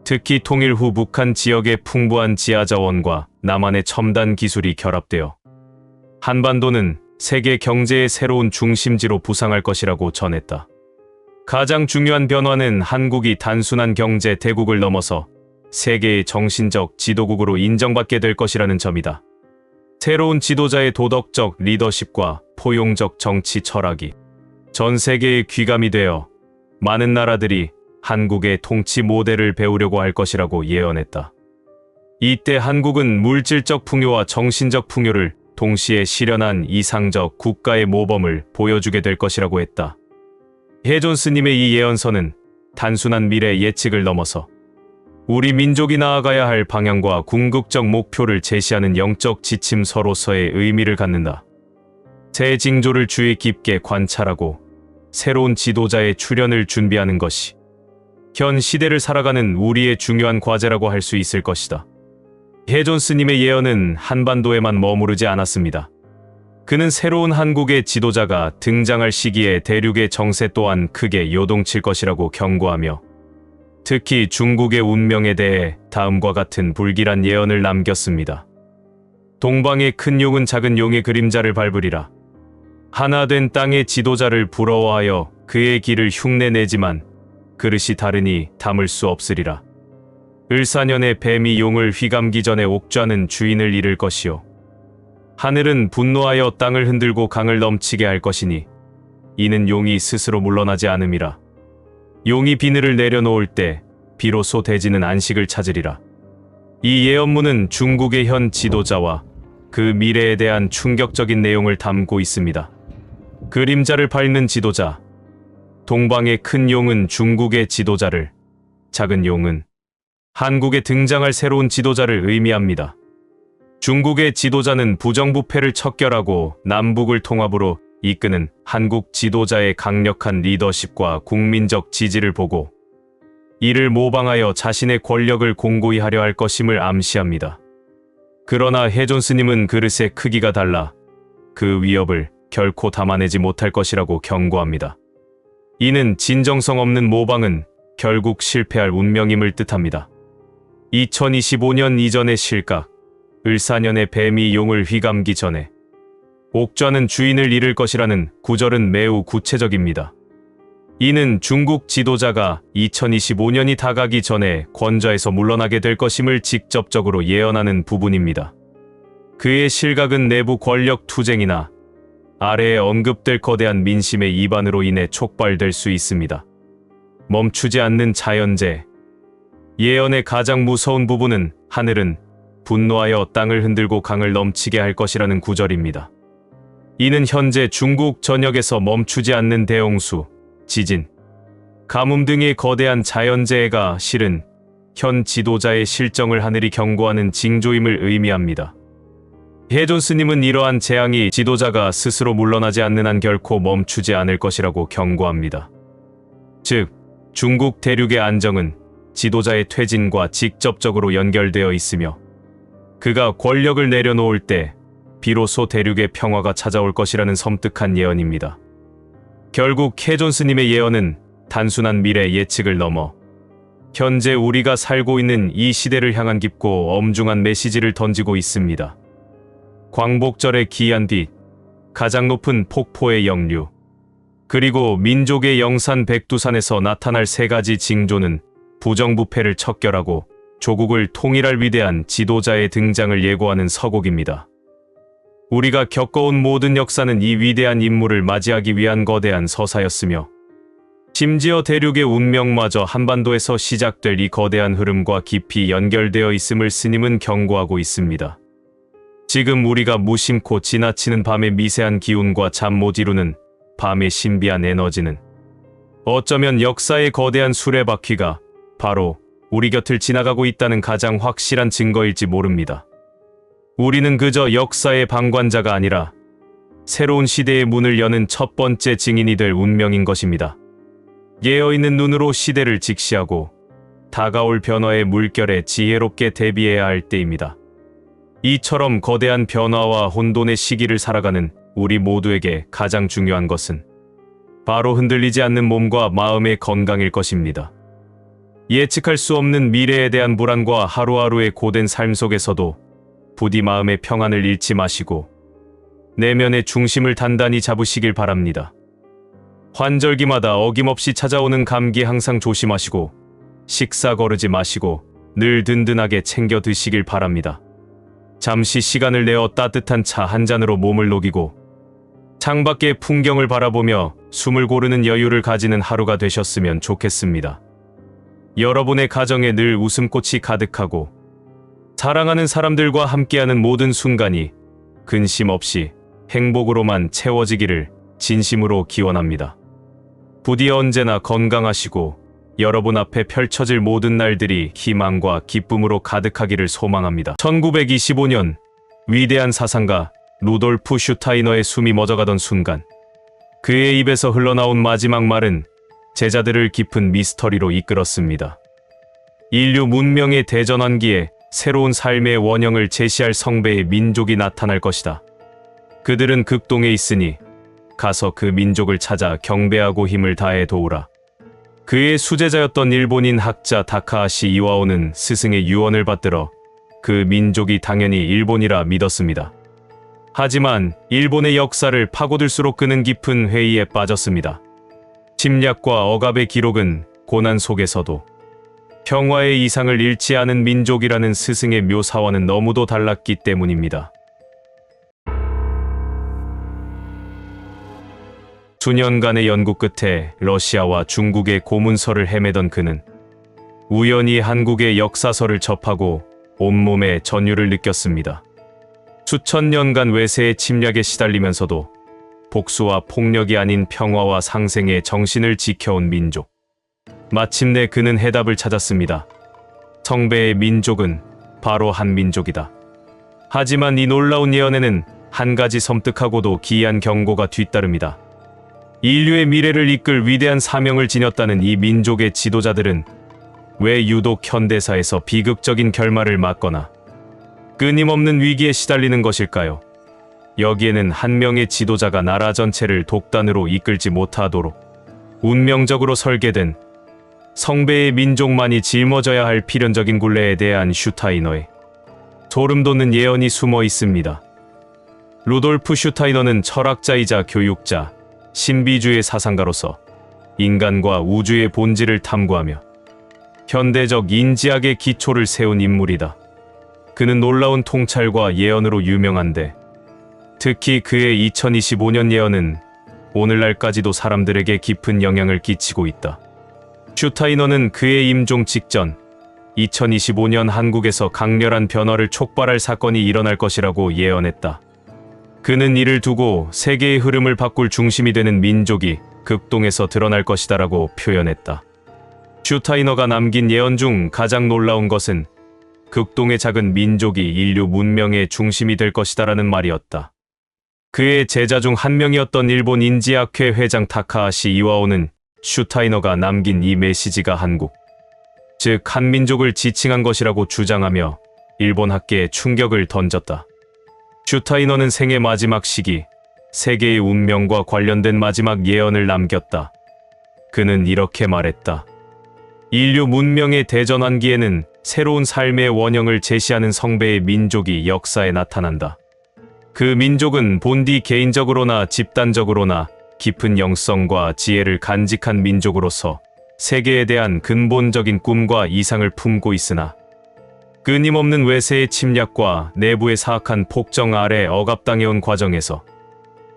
S3: 특히 통일 후 북한 지역의 풍부한 지하자원과 남한의 첨단 기술이 결합되어 한반도는 세계 경제의 새로운 중심지로 부상할 것이라고 전했다. 가장 중요한 변화는 한국이 단순한 경제 대국을 넘어서 세계의 정신적 지도국으로 인정받게 될 것이라는 점이다. 새로운 지도자의 도덕적 리더십과 포용적 정치 철학이 전 세계에 귀감이 되어 많은 나라들이 한국의 통치 모델을 배우려고 할 것이라고 예언했다. 이때 한국은 물질적 풍요와 정신적 풍요를 동시에 실현한 이상적 국가의 모범을 보여주게 될 것이라고 했다. 해존 스님의 이 예언서는 단순한 미래 예측을 넘어서 우리 민족이 나아가야 할 방향과 궁극적 목표를 제시하는 영적 지침서로서의 의미를 갖는다. 새 징조를 주의 깊게 관찰하고 새로운 지도자의 출현을 준비하는 것이 현 시대를 살아가는 우리의 중요한 과제라고 할 수 있을 것이다. 해존 스님의 예언은 한반도에만 머무르지 않았습니다. 그는 새로운 한국의 지도자가 등장할 시기에 대륙의 정세 또한 크게 요동칠 것이라고 경고하며 특히 중국의 운명에 대해 다음과 같은 불길한 예언을 남겼습니다. 동방의 큰 용은 작은 용의 그림자를 밟으리라. 하나 된 땅의 지도자를 부러워하여 그의 길을 흉내내지만 그릇이 다르니 담을 수 없으리라. 을사년에 뱀이 용을 휘감기 전에 옥좌는 주인을 잃을 것이요. 하늘은 분노하여 땅을 흔들고 강을 넘치게 할 것이니 이는 용이 스스로 물러나지 않음이라. 용이 비늘을 내려놓을 때 비로소 대지는 안식을 찾으리라. 이 예언문은 중국의 현 지도자와 그 미래에 대한 충격적인 내용을 담고 있습니다. 그림자를 밟는 지도자. 동방의 큰 용은 중국의 지도자를, 작은 용은 한국에 등장할 새로운 지도자를 의미합니다. 중국의 지도자는 부정부패를 척결하고 남북을 통합으로 이끄는 한국 지도자의 강력한 리더십과 국민적 지지를 보고 이를 모방하여 자신의 권력을 공고히 하려 할 것임을 암시합니다. 그러나 해존 스님은 그릇의 크기가 달라 그 위협을 결코 담아내지 못할 것이라고 경고합니다. 이는 진정성 없는 모방은 결국 실패할 운명임을 뜻합니다. 2025년 이전의 실각, 을사년의 뱀이 용을 휘감기 전에 옥좌는 주인을 잃을 것이라는 구절은 매우 구체적입니다. 이는 중국 지도자가 2025년이 다가기 전에 권좌에서 물러나게 될 것임을 직접적으로 예언하는 부분입니다. 그의 실각은 내부 권력 투쟁이나 아래에 언급될 거대한 민심의 이반으로 인해 촉발될 수 있습니다. 멈추지 않는 자연재해. 예언의 가장 무서운 부분은 하늘은 분노하여 땅을 흔들고 강을 넘치게 할 것이라는 구절입니다. 이는 현재 중국 전역에서 멈추지 않는 대홍수, 지진, 가뭄 등의 거대한 자연재해가 실은 현 지도자의 실정을 하늘이 경고하는 징조임을 의미합니다. 해존 스님은 이러한 재앙이 지도자가 스스로 물러나지 않는 한 결코 멈추지 않을 것이라고 경고합니다. 즉, 중국 대륙의 안정은 지도자의 퇴진과 직접적으로 연결되어 있으며 그가 권력을 내려놓을 때 비로소 대륙의 평화가 찾아올 것이라는 섬뜩한 예언입니다. 결국 해존 스님의 예언은 단순한 미래 예측을 넘어 현재 우리가 살고 있는 이 시대를 향한 깊고 엄중한 메시지를 던지고 있습니다. 광복절의 기이한 빛, 가장 높은 폭포의 역류, 그리고 민족의 영산 백두산에서 나타날 세 가지 징조는 부정부패를 척결하고 조국을 통일할 위대한 지도자의 등장을 예고하는 서곡입니다. 우리가 겪어온 모든 역사는 이 위대한 인물을 맞이하기 위한 거대한 서사였으며 심지어 대륙의 운명마저 한반도에서 시작될 이 거대한 흐름과 깊이 연결되어 있음을 스님은 경고하고 있습니다. 지금 우리가 무심코 지나치는 밤의 미세한 기운과 잠 못 이루는 밤의 신비한 에너지는 어쩌면 역사의 거대한 수레바퀴가 바로 우리 곁을 지나가고 있다는 가장 확실한 증거일지 모릅니다. 우리는 그저 역사의 방관자가 아니라 새로운 시대의 문을 여는 첫 번째 증인이 될 운명인 것입니다. 깨어있는 눈으로 시대를 직시하고 다가올 변화의 물결에 지혜롭게 대비해야 할 때입니다. 이처럼 거대한 변화와 혼돈의 시기를 살아가는 우리 모두에게 가장 중요한 것은 바로 흔들리지 않는 몸과 마음의 건강일 것입니다. 예측할 수 없는 미래에 대한 불안과 하루하루의 고된 삶 속에서도 부디 마음의 평안을 잃지 마시고 내면의 중심을 단단히 잡으시길 바랍니다. 환절기마다 어김없이 찾아오는 감기 항상 조심하시고 식사 거르지 마시고 늘 든든하게 챙겨 드시길 바랍니다. 잠시 시간을 내어 따뜻한 차 한 잔으로 몸을 녹이고 창밖의 풍경을 바라보며 숨을 고르는 여유를 가지는 하루가 되셨으면 좋겠습니다. 여러분의 가정에 늘 웃음꽃이 가득하고 사랑하는 사람들과 함께하는 모든 순간이 근심 없이 행복으로만 채워지기를 진심으로 기원합니다. 부디 언제나 건강하시고 여러분 앞에 펼쳐질 모든 날들이 희망과 기쁨으로 가득하기를 소망합니다. 1925년 위대한 사상가 루돌프 슈타이너의 숨이 멎어가던 순간 그의 입에서 흘러나온 마지막 말은 제자들을 깊은 미스터리로 이끌었습니다. 인류 문명의 대전환기에 새로운 삶의 원형을 제시할 성배의 민족이 나타날 것이다. 그들은 극동에 있으니 가서 그 민족을 찾아 경배하고 힘을 다해 도우라. 그의 수제자였던 일본인 학자 다카하시 이와오는 스승의 유언을 받들어 그 민족이 당연히 일본이라 믿었습니다. 하지만 일본의 역사를 파고들수록 그는 깊은 회의에 빠졌습니다. 침략과 억압의 기록은 고난 속에서도 평화의 이상을 잃지 않은 민족이라는 스승의 묘사와는 너무도 달랐기 때문입니다. 수년간의 연구 끝에 러시아와 중국의 고문서를 헤매던 그는 우연히 한국의 역사서를 접하고 온몸에 전율을 느꼈습니다. 수천 년간 외세의 침략에 시달리면서도 복수와 폭력이 아닌 평화와 상생의 정신을 지켜온 민족. 마침내 그는 해답을 찾았습니다. 성배의 민족은 바로 한민족이다. 하지만 이 놀라운 예언에는 한 가지 섬뜩하고도 기이한 경고가 뒤따릅니다. 인류의 미래를 이끌 위대한 사명을 지녔다는 이 민족의 지도자들은 왜 유독 현대사에서 비극적인 결말을 맞거나 끊임없는 위기에 시달리는 것일까요? 여기에는 한 명의 지도자가 나라 전체를 독단으로 이끌지 못하도록 운명적으로 설계된 성배의 민족만이 짊어져야 할 필연적인 굴레에 대한 슈타이너의 소름 돋는 예언이 숨어 있습니다. 루돌프 슈타이너는 철학자이자 교육자, 신비주의 사상가로서 인간과 우주의 본질을 탐구하며 현대적 인지학의 기초를 세운 인물이다. 그는 놀라운 통찰과 예언으로 유명한데 특히 그의 2025년 예언은 오늘날까지도 사람들에게 깊은 영향을 끼치고 있다. 슈타이너는 그의 임종 직전 2025년 한국에서 강렬한 변화를 촉발할 사건이 일어날 것이라고 예언했다. 그는 이를 두고 세계의 흐름을 바꿀 중심이 되는 민족이 극동에서 드러날 것이다라고 표현했다. 슈타이너가 남긴 예언 중 가장 놀라운 것은 극동의 작은 민족이 인류 문명의 중심이 될 것이다라는 말이었다. 그의 제자 중 한 명이었던 일본 인지학회 회장 타카하시 이와오는 슈타이너가 남긴 이 메시지가 한국, 즉 한민족을 지칭한 것이라고 주장하며 일본 학계에 충격을 던졌다. 슈타이너는 생애 마지막 시기, 세계의 운명과 관련된 마지막 예언을 남겼다. 그는 이렇게 말했다. 인류 문명의 대전환기에는 새로운 삶의 원형을 제시하는 성배의 민족이 역사에 나타난다. 그 민족은 본디 개인적으로나 집단적으로나 깊은 영성과 지혜를 간직한 민족으로서 세계에 대한 근본적인 꿈과 이상을 품고 있으나 끊임없는 외세의 침략과 내부의 사악한 폭정 아래 억압당해온 과정에서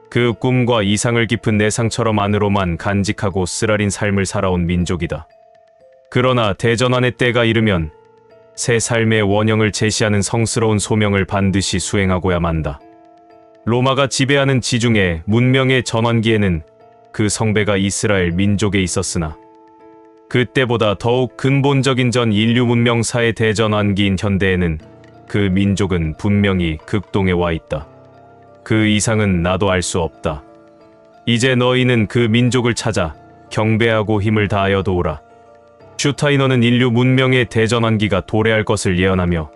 S3: 그 꿈과 이상을 깊은 내상처럼 안으로만 간직하고 쓰라린 삶을 살아온 민족이다. 그러나 대전환의 때가 이르면 새 삶의 원형을 제시하는 성스러운 소명을 반드시 수행하고야 만다. 로마가 지배하는 지중해 문명의 전환기에는 그 성배가 이스라엘 민족에 있었으나 그때보다 더욱 근본적인 전 인류 문명사의 대전환기인 현대에는 그 민족은 분명히 극동에 와 있다. 그 이상은 나도 알 수 없다. 이제 너희는 그 민족을 찾아 경배하고 힘을 다하여 도우라. 슈타이너는 인류 문명의 대전환기가 도래할 것을 예언하며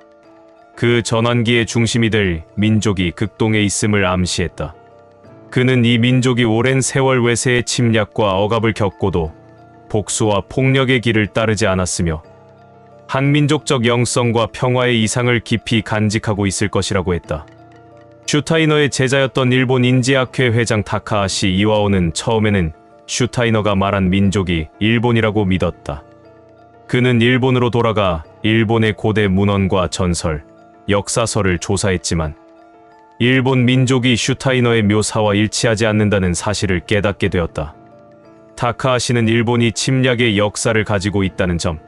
S3: 그 전환기의 중심이 될 민족이 극동에 있음을 암시했다. 그는 이 민족이 오랜 세월 외세의 침략과 억압을 겪고도 복수와 폭력의 길을 따르지 않았으며 한민족적 영성과 평화의 이상을 깊이 간직하고 있을 것이라고 했다. 슈타이너의 제자였던 일본 인지학회 회장 타카하시 이와오는 처음에는 슈타이너가 말한 민족이 일본이라고 믿었다. 그는 일본으로 돌아가 일본의 고대 문헌과 전설, 역사서를 조사했지만 일본 민족이 슈타이너의 묘사와 일치하지 않는다는 사실을 깨닫게 되었다. 타카하시는 일본이 침략의 역사를 가지고 있다는 점,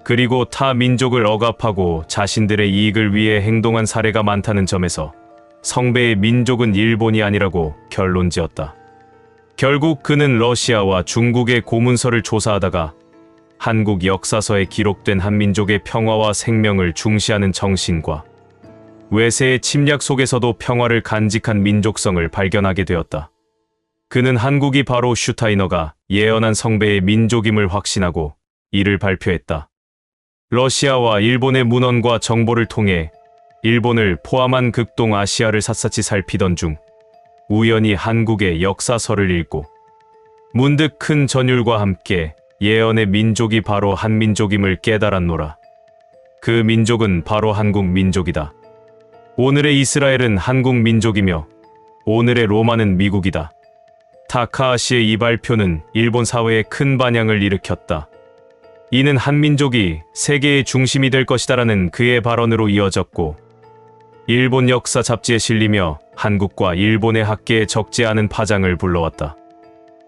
S3: 그리고 타 민족을 억압하고 자신들의 이익을 위해 행동한 사례가 많다는 점에서 성배의 민족은 일본이 아니라고 결론지었다. 결국 그는 러시아와 중국의 고문서를 조사하다가 한국 역사서에 기록된 한민족의 평화와 생명을 중시하는 정신과 외세의 침략 속에서도 평화를 간직한 민족성을 발견하게 되었다. 그는 한국이 바로 슈타이너가 예언한 성배의 민족임을 확신하고 이를 발표했다. 러시아와 일본의 문헌과 정보를 통해 일본을 포함한 극동아시아를 샅샅이 살피던 중 우연히 한국의 역사서를 읽고 문득 큰 전율과 함께 예언의 민족이 바로 한민족임을 깨달았노라. 그 민족은 바로 한국 민족이다. 오늘의 이스라엘은 한국 민족이며 오늘의 로마는 미국이다. 타카하시의 이 발표는 일본 사회에 큰 반향을 일으켰다. 이는 한민족이 세계의 중심이 될 것이다라는 그의 발언으로 이어졌고 일본 역사 잡지에 실리며 한국과 일본의 학계에 적지 않은 파장을 불러왔다.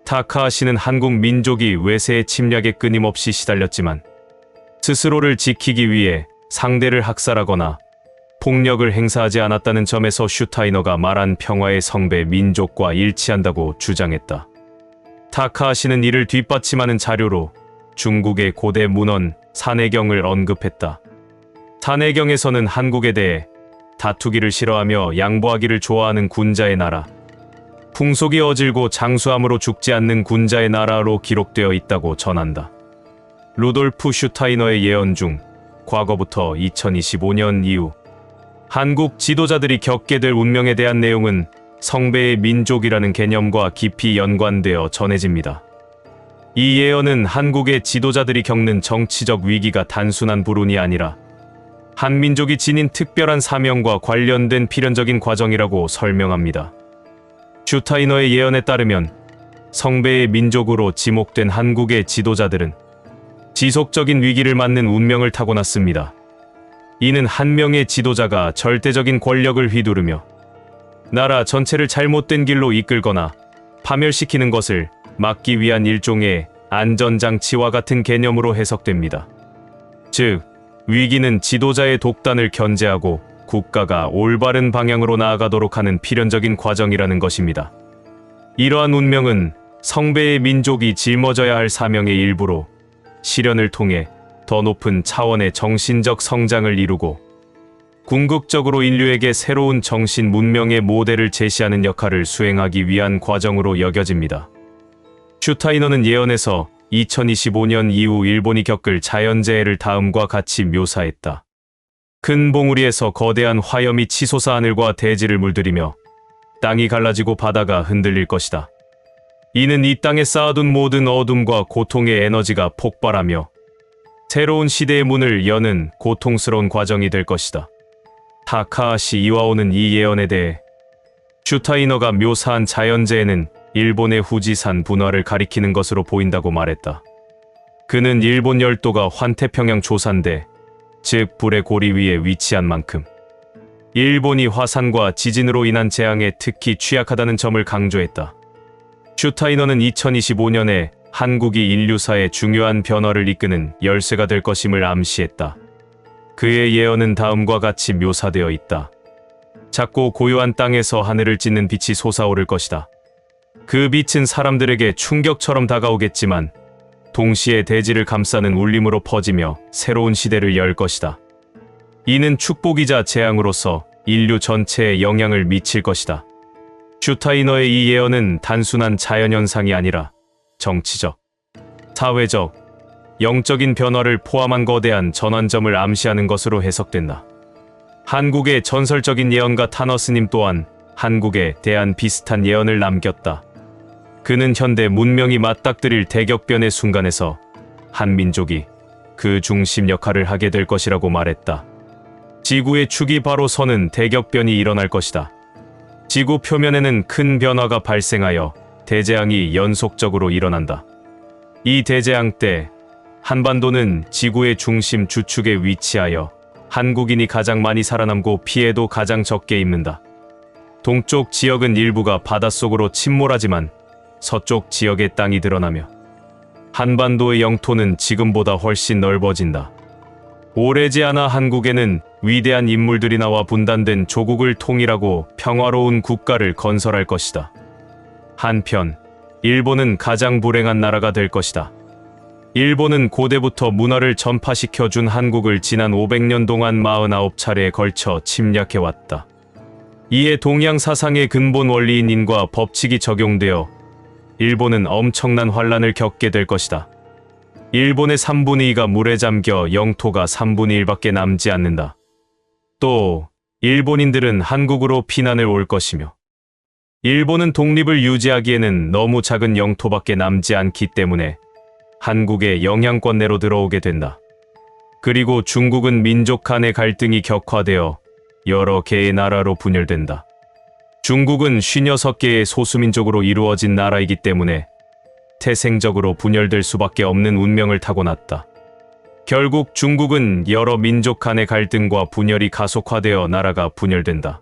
S3: 타카하시는 한국 민족이 외세의 침략에 끊임없이 시달렸지만 스스로를 지키기 위해 상대를 학살하거나 폭력을 행사하지 않았다는 점에서 슈타이너가 말한 평화의 성배 민족과 일치한다고 주장했다. 타카하시는 이를 뒷받침하는 자료로 중국의 고대 문헌 산해경을 언급했다. 산해경에서는 한국에 대해 다투기를 싫어하며 양보하기를 좋아하는 군자의 나라, 풍속이 어질고 장수함으로 죽지 않는 군자의 나라로 기록되어 있다고 전한다. 루돌프 슈타이너의 예언 중 과거부터 2025년 이후 한국 지도자들이 겪게 될 운명에 대한 내용은 성배의 민족이라는 개념과 깊이 연관되어 전해집니다. 이 예언은 한국의 지도자들이 겪는 정치적 위기가 단순한 불운이 아니라 한민족이 지닌 특별한 사명과 관련된 필연적인 과정이라고 설명합니다. 슈타이너의 예언에 따르면 성배의 민족으로 지목된 한국의 지도자들은 지속적인 위기를 맞는 운명을 타고났습니다. 이는 한 명의 지도자가 절대적인 권력을 휘두르며 나라 전체를 잘못된 길로 이끌거나 파멸시키는 것을 막기 위한 일종의 안전장치와 같은 개념으로 해석됩니다. 즉, 위기는 지도자의 독단을 견제하고 국가가 올바른 방향으로 나아가도록 하는 필연적인 과정이라는 것입니다. 이러한 운명은 성배의 민족이 짊어져야 할 사명의 일부로 실현을 통해 더 높은 차원의 정신적 성장을 이루고 궁극적으로 인류에게 새로운 정신 문명의 모델을 제시하는 역할을 수행하기 위한 과정으로 여겨집니다. 슈타이너는 예언에서 2025년 이후 일본이 겪을 자연재해를 다음과 같이 묘사했다. 큰 봉우리에서 거대한 화염이 치솟아 하늘과 대지를 물들이며 땅이 갈라지고 바다가 흔들릴 것이다. 이는 이 땅에 쌓아둔 모든 어둠과 고통의 에너지가 폭발하며 새로운 시대의 문을 여는 고통스러운 과정이 될 것이다. 타카하시 이와오는 이 예언에 대해 슈타이너가 묘사한 자연재해는 일본의 후지산 분화를 가리키는 것으로 보인다고 말했다. 그는 일본 열도가 환태평양 조산대, 즉 불의 고리 위에 위치한 만큼 일본이 화산과 지진으로 인한 재앙에 특히 취약하다는 점을 강조했다. 슈타이너는 2025년에 한국이 인류사의 중요한 변화를 이끄는 열쇠가 될 것임을 암시했다. 그의 예언은 다음과 같이 묘사되어 있다. 작고 고요한 땅에서 하늘을 찢는 빛이 솟아오를 것이다. 그 빛은 사람들에게 충격처럼 다가오겠지만 동시에 대지를 감싸는 울림으로 퍼지며 새로운 시대를 열 것이다. 이는 축복이자 재앙으로서 인류 전체에 영향을 미칠 것이다. 슈타이너의 이 예언은 단순한 자연현상이 아니라 정치적, 사회적, 영적인 변화를 포함한 거대한 전환점을 암시하는 것으로 해석된다. 한국의 전설적인 예언가 타너스님 또한 한국에 대한 비슷한 예언을 남겼다. 그는 현대 문명이 맞닥뜨릴 대격변의 순간에서 한민족이 그 중심 역할을 하게 될 것이라고 말했다. 지구의 축이 바로 서는 대격변이 일어날 것이다. 지구 표면에는 큰 변화가 발생하여 대재앙이 연속적으로 일어난다. 이 대재앙 때 한반도는 지구의 중심 주축에 위치하여 한국인이 가장 많이 살아남고 피해도 가장 적게 입는다. 동쪽 지역은 일부가 바닷속으로 침몰하지만 서쪽 지역의 땅이 드러나며 한반도의 영토는 지금보다 훨씬 넓어진다. 오래지 않아 한국에는 위대한 인물들이 나와 분단된 조국을 통일하고 평화로운 국가를 건설할 것이다. 한편 일본은 가장 불행한 나라가 될 것이다. 일본은 고대부터 문화를 전파시켜준 한국을 지난 500년 동안 49차례에 걸쳐 침략해왔다. 이에 동양 사상의 근본 원리인 인과 법칙이 적용되어 일본은 엄청난 환란을 겪게 될 것이다. 일본의 3분의 2가 물에 잠겨 영토가 3분의 1밖에 남지 않는다. 또 일본인들은 한국으로 피난을 올 것이며 일본은 독립을 유지하기에는 너무 작은 영토밖에 남지 않기 때문에 한국의 영향권 내로 들어오게 된다. 그리고 중국은 민족 간의 갈등이 격화되어 여러 개의 나라로 분열된다. 중국은 56개의 소수민족으로 이루어진 나라이기 때문에 태생적으로 분열될 수밖에 없는 운명을 타고났다. 결국 중국은 여러 민족 간의 갈등과 분열이 가속화되어 나라가 분열된다.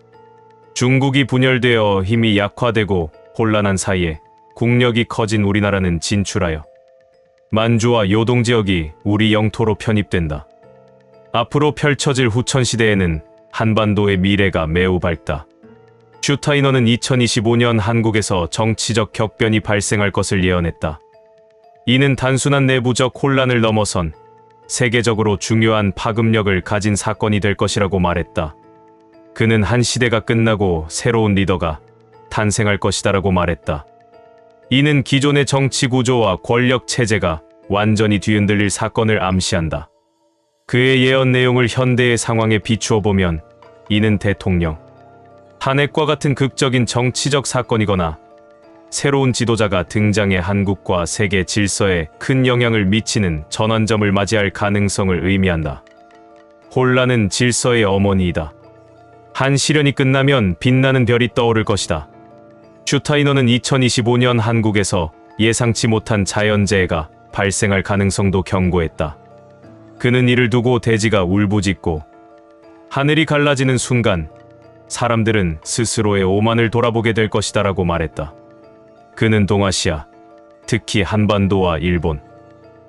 S3: 중국이 분열되어 힘이 약화되고 혼란한 사이에 국력이 커진 우리나라는 진출하여 만주와 요동 지역이 우리 영토로 편입된다. 앞으로 펼쳐질 후천시대에는 한반도의 미래가 매우 밝다. 슈타이너는 2025년 한국에서 정치적 격변이 발생할 것을 예언했다. 이는 단순한 내부적 혼란을 넘어선 세계적으로 중요한 파급력을 가진 사건이 될 것이라고 말했다. 그는 한 시대가 끝나고 새로운 리더가 탄생할 것이다라고 말했다. 이는 기존의 정치 구조와 권력 체제가 완전히 뒤흔들릴 사건을 암시한다. 그의 예언 내용을 현대의 상황에 비추어 보면 이는 대통령, 탄핵과 같은 극적인 정치적 사건이거나 새로운 지도자가 등장해 한국과 세계 질서에 큰 영향을 미치는 전환점을 맞이할 가능성을 의미한다. 혼란은 질서의 어머니이다. 한 시련이 끝나면 빛나는 별이 떠오를 것이다. 슈타이너는 2025년 한국에서 예상치 못한 자연재해가 발생할 가능성도 경고했다. 그는 이를 두고 대지가 울부짖고 하늘이 갈라지는 순간 사람들은 스스로의 오만을 돌아보게 될 것이다라고 말했다. 그는 동아시아, 특히 한반도와 일본,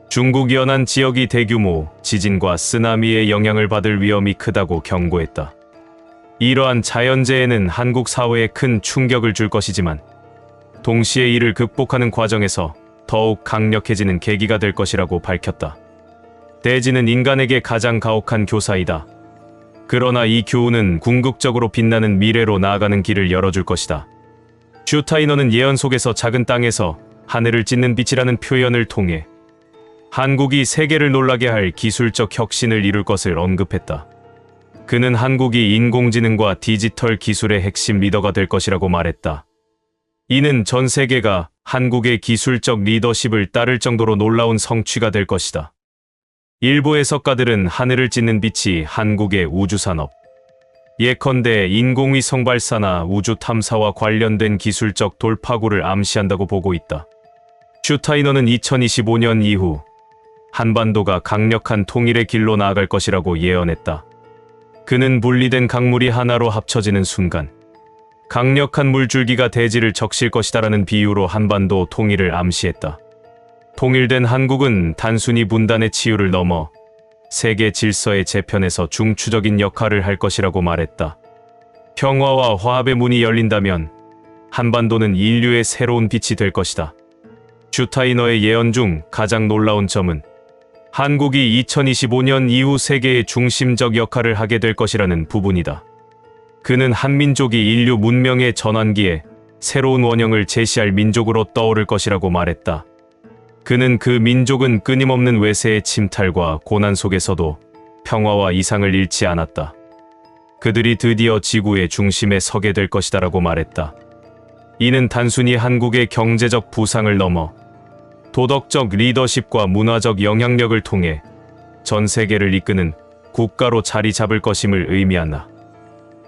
S3: 중국 연안 지역이 대규모 지진과 쓰나미의 영향을 받을 위험이 크다고 경고했다. 이러한 자연재해는 한국 사회에 큰 충격을 줄 것이지만 동시에 이를 극복하는 과정에서 더욱 강력해지는 계기가 될 것이라고 밝혔다. 대지는 인간에게 가장 가혹한 교사이다. 그러나 이 교훈은 궁극적으로 빛나는 미래로 나아가는 길을 열어줄 것이다. 슈타이너는 예언 속에서 작은 땅에서 하늘을 찢는 빛이라는 표현을 통해 한국이 세계를 놀라게 할 기술적 혁신을 이룰 것을 언급했다. 그는 한국이 인공지능과 디지털 기술의 핵심 리더가 될 것이라고 말했다. 이는 전 세계가 한국의 기술적 리더십을 따를 정도로 놀라운 성취가 될 것이다. 일부 해석가들은 하늘을 찢는 빛이 한국의 우주산업, 예컨대 인공위성 발사나 우주 탐사와 관련된 기술적 돌파구를 암시한다고 보고 있다. 슈타이너는 2025년 이후 한반도가 강력한 통일의 길로 나아갈 것이라고 예언했다. 그는 분리된 강물이 하나로 합쳐지는 순간 강력한 물줄기가 대지를 적실 것이다라는 비유로 한반도 통일을 암시했다. 통일된 한국은 단순히 분단의 치유를 넘어 세계 질서의 재편에서 중추적인 역할을 할 것이라고 말했다. 평화와 화합의 문이 열린다면 한반도는 인류의 새로운 빛이 될 것이다. 슈타이너의 예언 중 가장 놀라운 점은 한국이 2025년 이후 세계의 중심적 역할을 하게 될 것이라는 부분이다. 그는 한민족이 인류 문명의 전환기에 새로운 원형을 제시할 민족으로 떠오를 것이라고 말했다. 그는 그 민족은 끊임없는 외세의 침탈과 고난 속에서도 평화와 이상을 잃지 않았다. 그들이 드디어 지구의 중심에 서게 될 것이다라고 말했다. 이는 단순히 한국의 경제적 부상을 넘어 도덕적 리더십과 문화적 영향력을 통해 전 세계를 이끄는 국가로 자리 잡을 것임을 의미한다.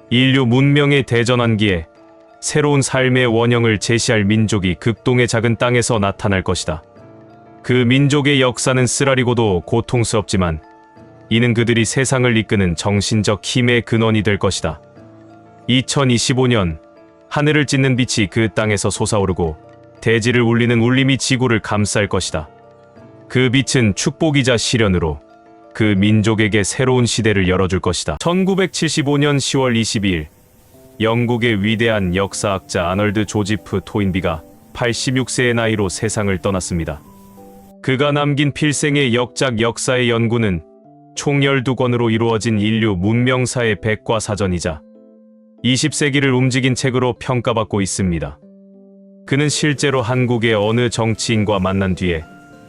S3: 인류 문명의 대전환기에 새로운 삶의 원형을 제시할 민족이 극동의 작은 땅에서 나타날 것이다. 그 민족의 역사는 쓰라리고도 고통스럽지만 이는 그들이 세상을 이끄는 정신적 힘의 근원이 될 것이다. 2025년 하늘을 찢는 빛이 그 땅에서 솟아오르고 대지를 울리는 울림이 지구를 감쌀 것이다. 그 빛은 축복이자 시련으로 그 민족에게 새로운 시대를 열어줄 것이다. 1975년 10월 22일 영국의 위대한 역사학자 아널드 조지프 토인비가 86세의 나이로 세상을 떠났습니다. 그가 남긴 필생의 역작 역사의 연구는 총 12권으로 이루어진 인류 문명사의 백과사전이자 20세기를 움직인 책으로 평가받고 있습니다. 그는 실제로 한국의 어느 정치인과 만난 뒤에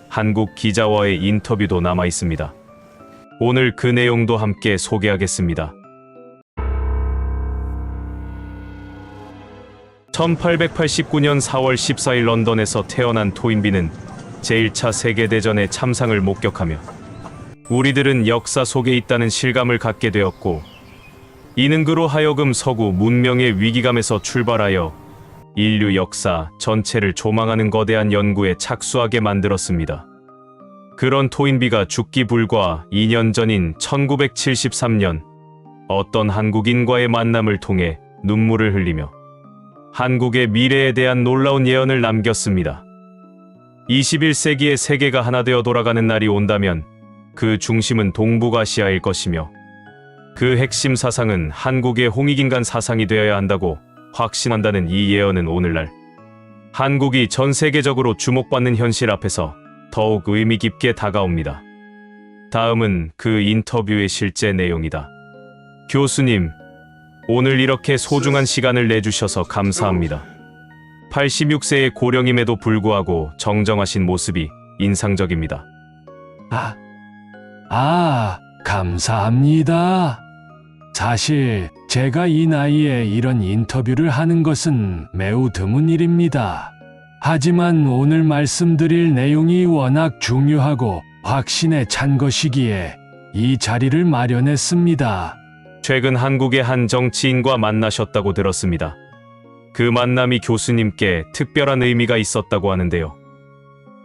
S3: 한국 기자와의 인터뷰도 남아 있습니다. 오늘 그 내용도 함께 소개하겠습니다. 1889년 4월 14일 런던에서 태어난 토인비는 제1차 세계대전의 참상을 목격하며 우리들은 역사 속에 있다는 실감을 갖게 되었고 이는 그로 하여금 서구 문명의 위기감에서 출발하여 인류 역사 전체를 조망하는 거대한 연구에 착수하게 만들었습니다. 그런 토인비가 죽기 불과 2년 전인 1973년 어떤 한국인과의 만남을 통해 눈물을 흘리며 한국의 미래에 대한 놀라운 예언을 남겼습니다. 21세기의 세계가 하나 되어 돌아가는 날이 온다면 그 중심은 동북아시아일 것이며 그 핵심 사상은 한국의 홍익인간 사상이 되어야 한다고 확신한다는 이 예언은 오늘날 한국이 전 세계적으로 주목받는 현실 앞에서 더욱 의미 깊게 다가옵니다. 다음은 그 인터뷰의 실제 내용이다. 교수님, 오늘 이렇게 소중한 시간을 내주셔서 감사합니다. 86세의 고령임에도 불구하고 정정하신 모습이 인상적입니다.
S4: 감사합니다. 사실 제가 이 나이에 이런 인터뷰를 하는 것은 매우 드문 일입니다. 하지만 오늘 말씀드릴 내용이 워낙 중요하고 확신에 찬 것이기에 이 자리를 마련했습니다.
S3: 최근 한국의 한 정치인과 만나셨다고 들었습니다. 그 만남이 교수님께 특별한 의미가 있었다고 하는데요.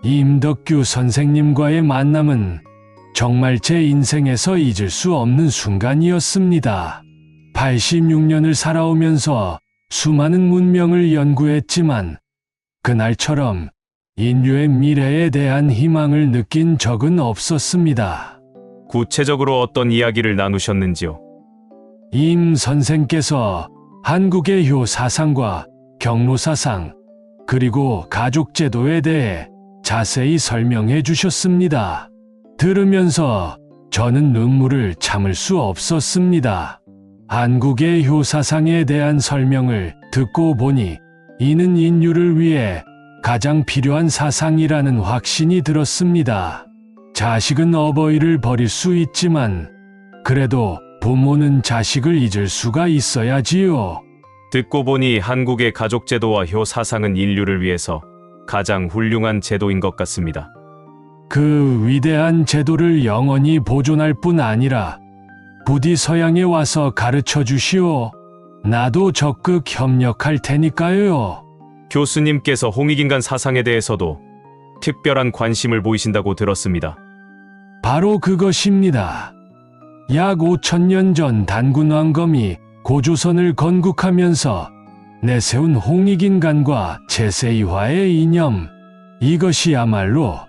S4: 임덕규 선생님과의 만남은 정말 제 인생에서 잊을 수 없는 순간이었습니다. 86년을 살아오면서 수많은 문명을 연구했지만 그날처럼 인류의 미래에 대한 희망을 느낀 적은 없었습니다.
S3: 구체적으로 어떤 이야기를 나누셨는지요?
S4: 임 선생께서 한국의 효 사상과 경로 사상, 그리고 가족 제도에 대해 자세히 설명해 주셨습니다. 들으면서 저는 눈물을 참을 수 없었습니다. 한국의 효 사상에 대한 설명을 듣고 보니 이는 인류를 위해 가장 필요한 사상이라는 확신이 들었습니다. 자식은 어버이를 버릴 수 있지만 그래도 부모는 자식을 잊을 수가 있어야지요.
S3: 듣고 보니 한국의 가족제도와 효 사상은 인류를 위해서 가장 훌륭한 제도인 것 같습니다.
S4: 그 위대한 제도를 영원히 보존할 뿐 아니라 부디 서양에 와서 가르쳐 주시오. 나도 적극 협력할 테니까요.
S3: 교수님께서 홍익인간 사상에 대해서도 특별한 관심을 보이신다고 들었습니다.
S4: 바로 그것입니다. 약 5,000년 전 단군 왕검이 고조선을 건국하면서 내세운 홍익인간과 제세이화의 이념, 이것이야말로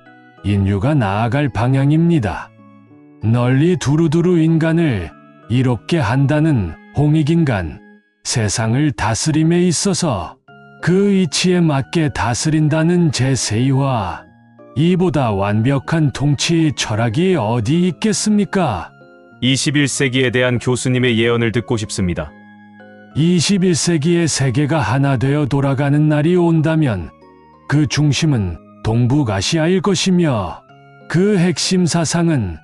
S4: 인류가 나아갈 방향입니다. 널리 두루두루 인간을 이롭게 한다는 홍익인간, 세상을 다스림에 있어서 그 이치에 맞게 다스린다는 제세이화, 이보다 완벽한 통치 철학이 어디 있겠습니까?
S3: 21세기에 대한 교수님의 예언을 듣고 싶습니다.
S4: 21세기의 세계가 하나 되어 돌아가는 날이 온다면 그 중심은 동북아시아일 것이며 그 핵심 사상은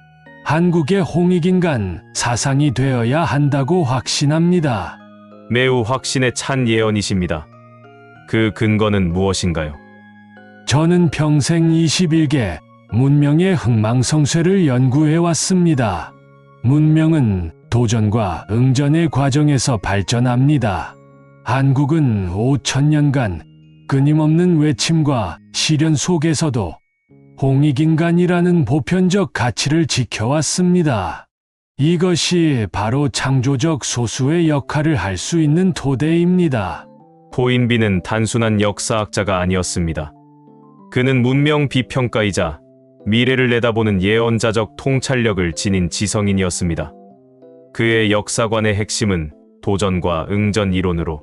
S4: 한국의 홍익인간 사상이 되어야 한다고 확신합니다.
S3: 매우 확신에 찬 예언이십니다. 그 근거는 무엇인가요?
S4: 저는 평생 21개 문명의 흥망성쇠를 연구해 왔습니다. 문명은 도전과 응전의 과정에서 발전합니다. 한국은 5천년간 끊임없는 외침과 시련 속에서도 홍익인간이라는 보편적 가치를 지켜왔습니다. 이것이 바로 창조적 소수의 역할을 할 수 있는 토대입니다.
S3: 토인비는 단순한 역사학자가 아니었습니다. 그는 문명 비평가이자 미래를 내다보는 예언자적 통찰력을 지닌 지성인이었습니다. 그의 역사관의 핵심은 도전과 응전 이론으로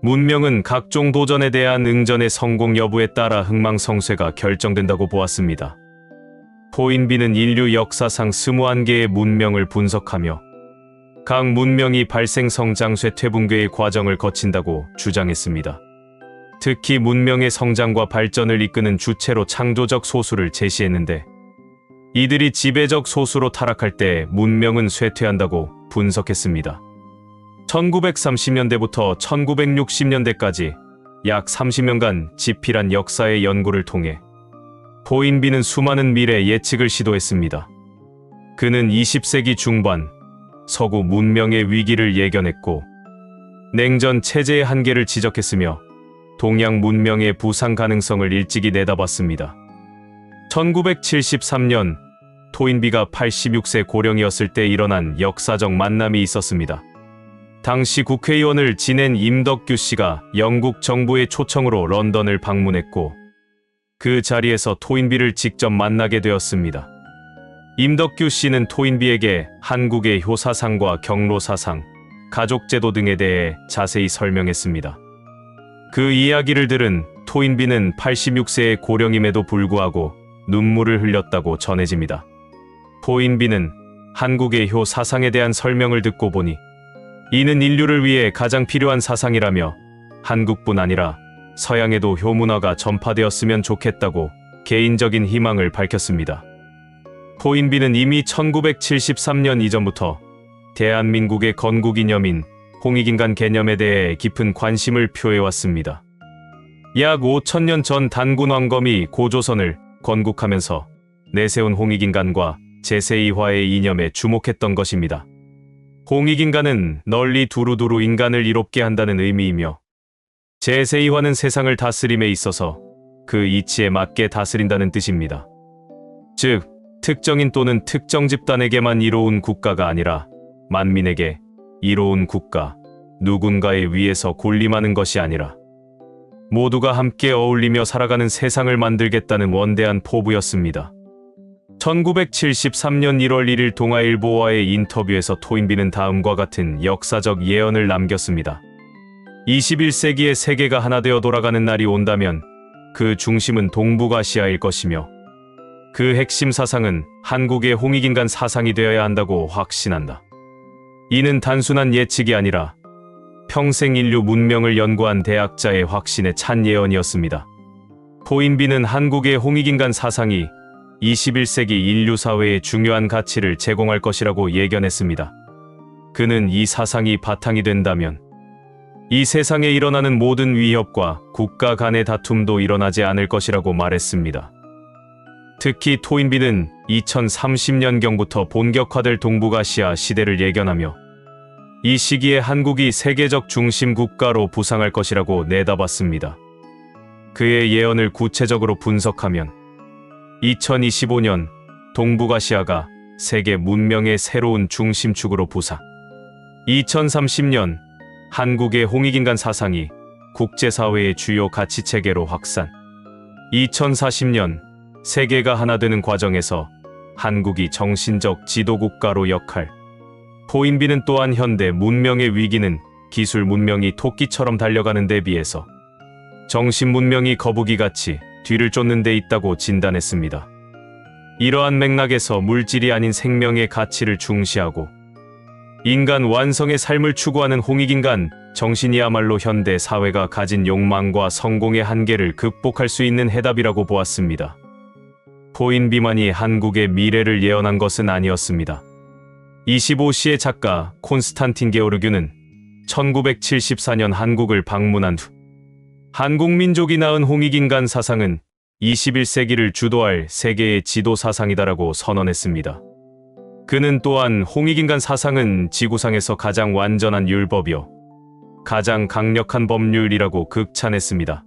S3: 문명은 각종 도전에 대한 응전의 성공 여부에 따라 흥망성쇠가 결정된다고 보았습니다. 토인비는 인류 역사상 21개의 문명을 분석하며 각 문명이 발생, 성장, 쇠퇴, 붕괴의 과정을 거친다고 주장했습니다. 특히 문명의 성장과 발전을 이끄는 주체로 창조적 소수를 제시했는데 이들이 지배적 소수로 타락할 때 문명은 쇠퇴한다고 분석했습니다. 1930년대부터 1960년대까지 약 30년간 지필한 역사의 연구를 통해 토인비는 수많은 미래 예측을 시도했습니다. 그는 20세기 중반 서구 문명의 위기를 예견했고 냉전 체제의 한계를 지적했으며 동양 문명의 부상 가능성을 일찍이 내다봤습니다. 1973년 토인비가 86세 고령이었을 때 일어난 역사적 만남이 있었습니다. 당시 국회의원을 지낸 임덕규 씨가 영국 정부의 초청으로 런던을 방문했고 그 자리에서 토인비를 직접 만나게 되었습니다. 임덕규 씨는 토인비에게 한국의 효사상과 경로사상, 가족제도 등에 대해 자세히 설명했습니다. 그 이야기를 들은 토인비는 86세의 고령임에도 불구하고 눈물을 흘렸다고 전해집니다. 토인비는 한국의 효사상에 대한 설명을 듣고 보니 이는 인류를 위해 가장 필요한 사상이라며 한국뿐 아니라 서양에도 효문화가 전파되었으면 좋겠다고 개인적인 희망을 밝혔습니다. 토인비는 이미 1973년 이전부터 대한민국의 건국이념인 홍익인간 개념에 대해 깊은 관심을 표해왔습니다. 약 5천년 전 단군 왕검이 고조선을 건국하면서 내세운 홍익인간과 제세이화의 이념에 주목했던 것입니다. 홍익인간은 널리 두루두루 인간을 이롭게 한다는 의미이며 제세이화는 세상을 다스림에 있어서 그 이치에 맞게 다스린다는 뜻입니다. 즉, 특정인 또는 특정 집단에게만 이로운 국가가 아니라 만민에게 이로운 국가, 누군가의 위에서 군림하는 것이 아니라 모두가 함께 어울리며 살아가는 세상을 만들겠다는 원대한 포부였습니다. 1973년 1월 1일 동아일보와의 인터뷰에서 토인비는 다음과 같은 역사적 예언을 남겼습니다. 21세기의 세계가 하나 되어 돌아가는 날이 온다면 그 중심은 동북아시아일 것이며 그 핵심 사상은 한국의 홍익인간 사상이 되어야 한다고 확신한다. 이는 단순한 예측이 아니라 평생 인류 문명을 연구한 대학자의 확신에 찬 예언이었습니다. 토인비는 한국의 홍익인간 사상이 21세기 인류 사회에 중요한 가치를 제공할 것이라고 예견했습니다. 그는 이 사상이 바탕이 된다면 이 세상에 일어나는 모든 위협과 국가 간의 다툼도 일어나지 않을 것이라고 말했습니다. 특히 토인비는 2030년경부터 본격화될 동북아시아 시대를 예견하며 이 시기에 한국이 세계적 중심 국가로 부상할 것이라고 내다봤습니다. 그의 예언을 구체적으로 분석하면 2025년 동북아시아가 세계 문명의 새로운 중심축으로 부상, 2030년 한국의 홍익인간 사상이 국제사회의 주요 가치체계로 확산, 2040년 세계가 하나 되는 과정에서 한국이 정신적 지도국가로 역할. 토인비는 또한 현대 문명의 위기는 기술 문명이 토끼처럼 달려가는 데 비해서 정신 문명이 거북이같이 뒤를 쫓는 데 있다고 진단했습니다. 이러한 맥락에서 물질이 아닌 생명의 가치를 중시하고 인간 완성의 삶을 추구하는 홍익인간 정신이야말로 현대 사회가 가진 욕망과 성공의 한계를 극복할 수 있는 해답이라고 보았습니다. 토인비만이 한국의 미래를 예언한 것은 아니었습니다. 25시의 작가 콘스탄틴 게오르규는 1974년 한국을 방문한 후 한국 민족이 낳은 홍익인간 사상은 21세기를 주도할 세계의 지도 사상이다라고 선언했습니다. 그는 또한 홍익인간 사상은 지구상에서 가장 완전한 율법이요, 가장 강력한 법률이라고 극찬했습니다.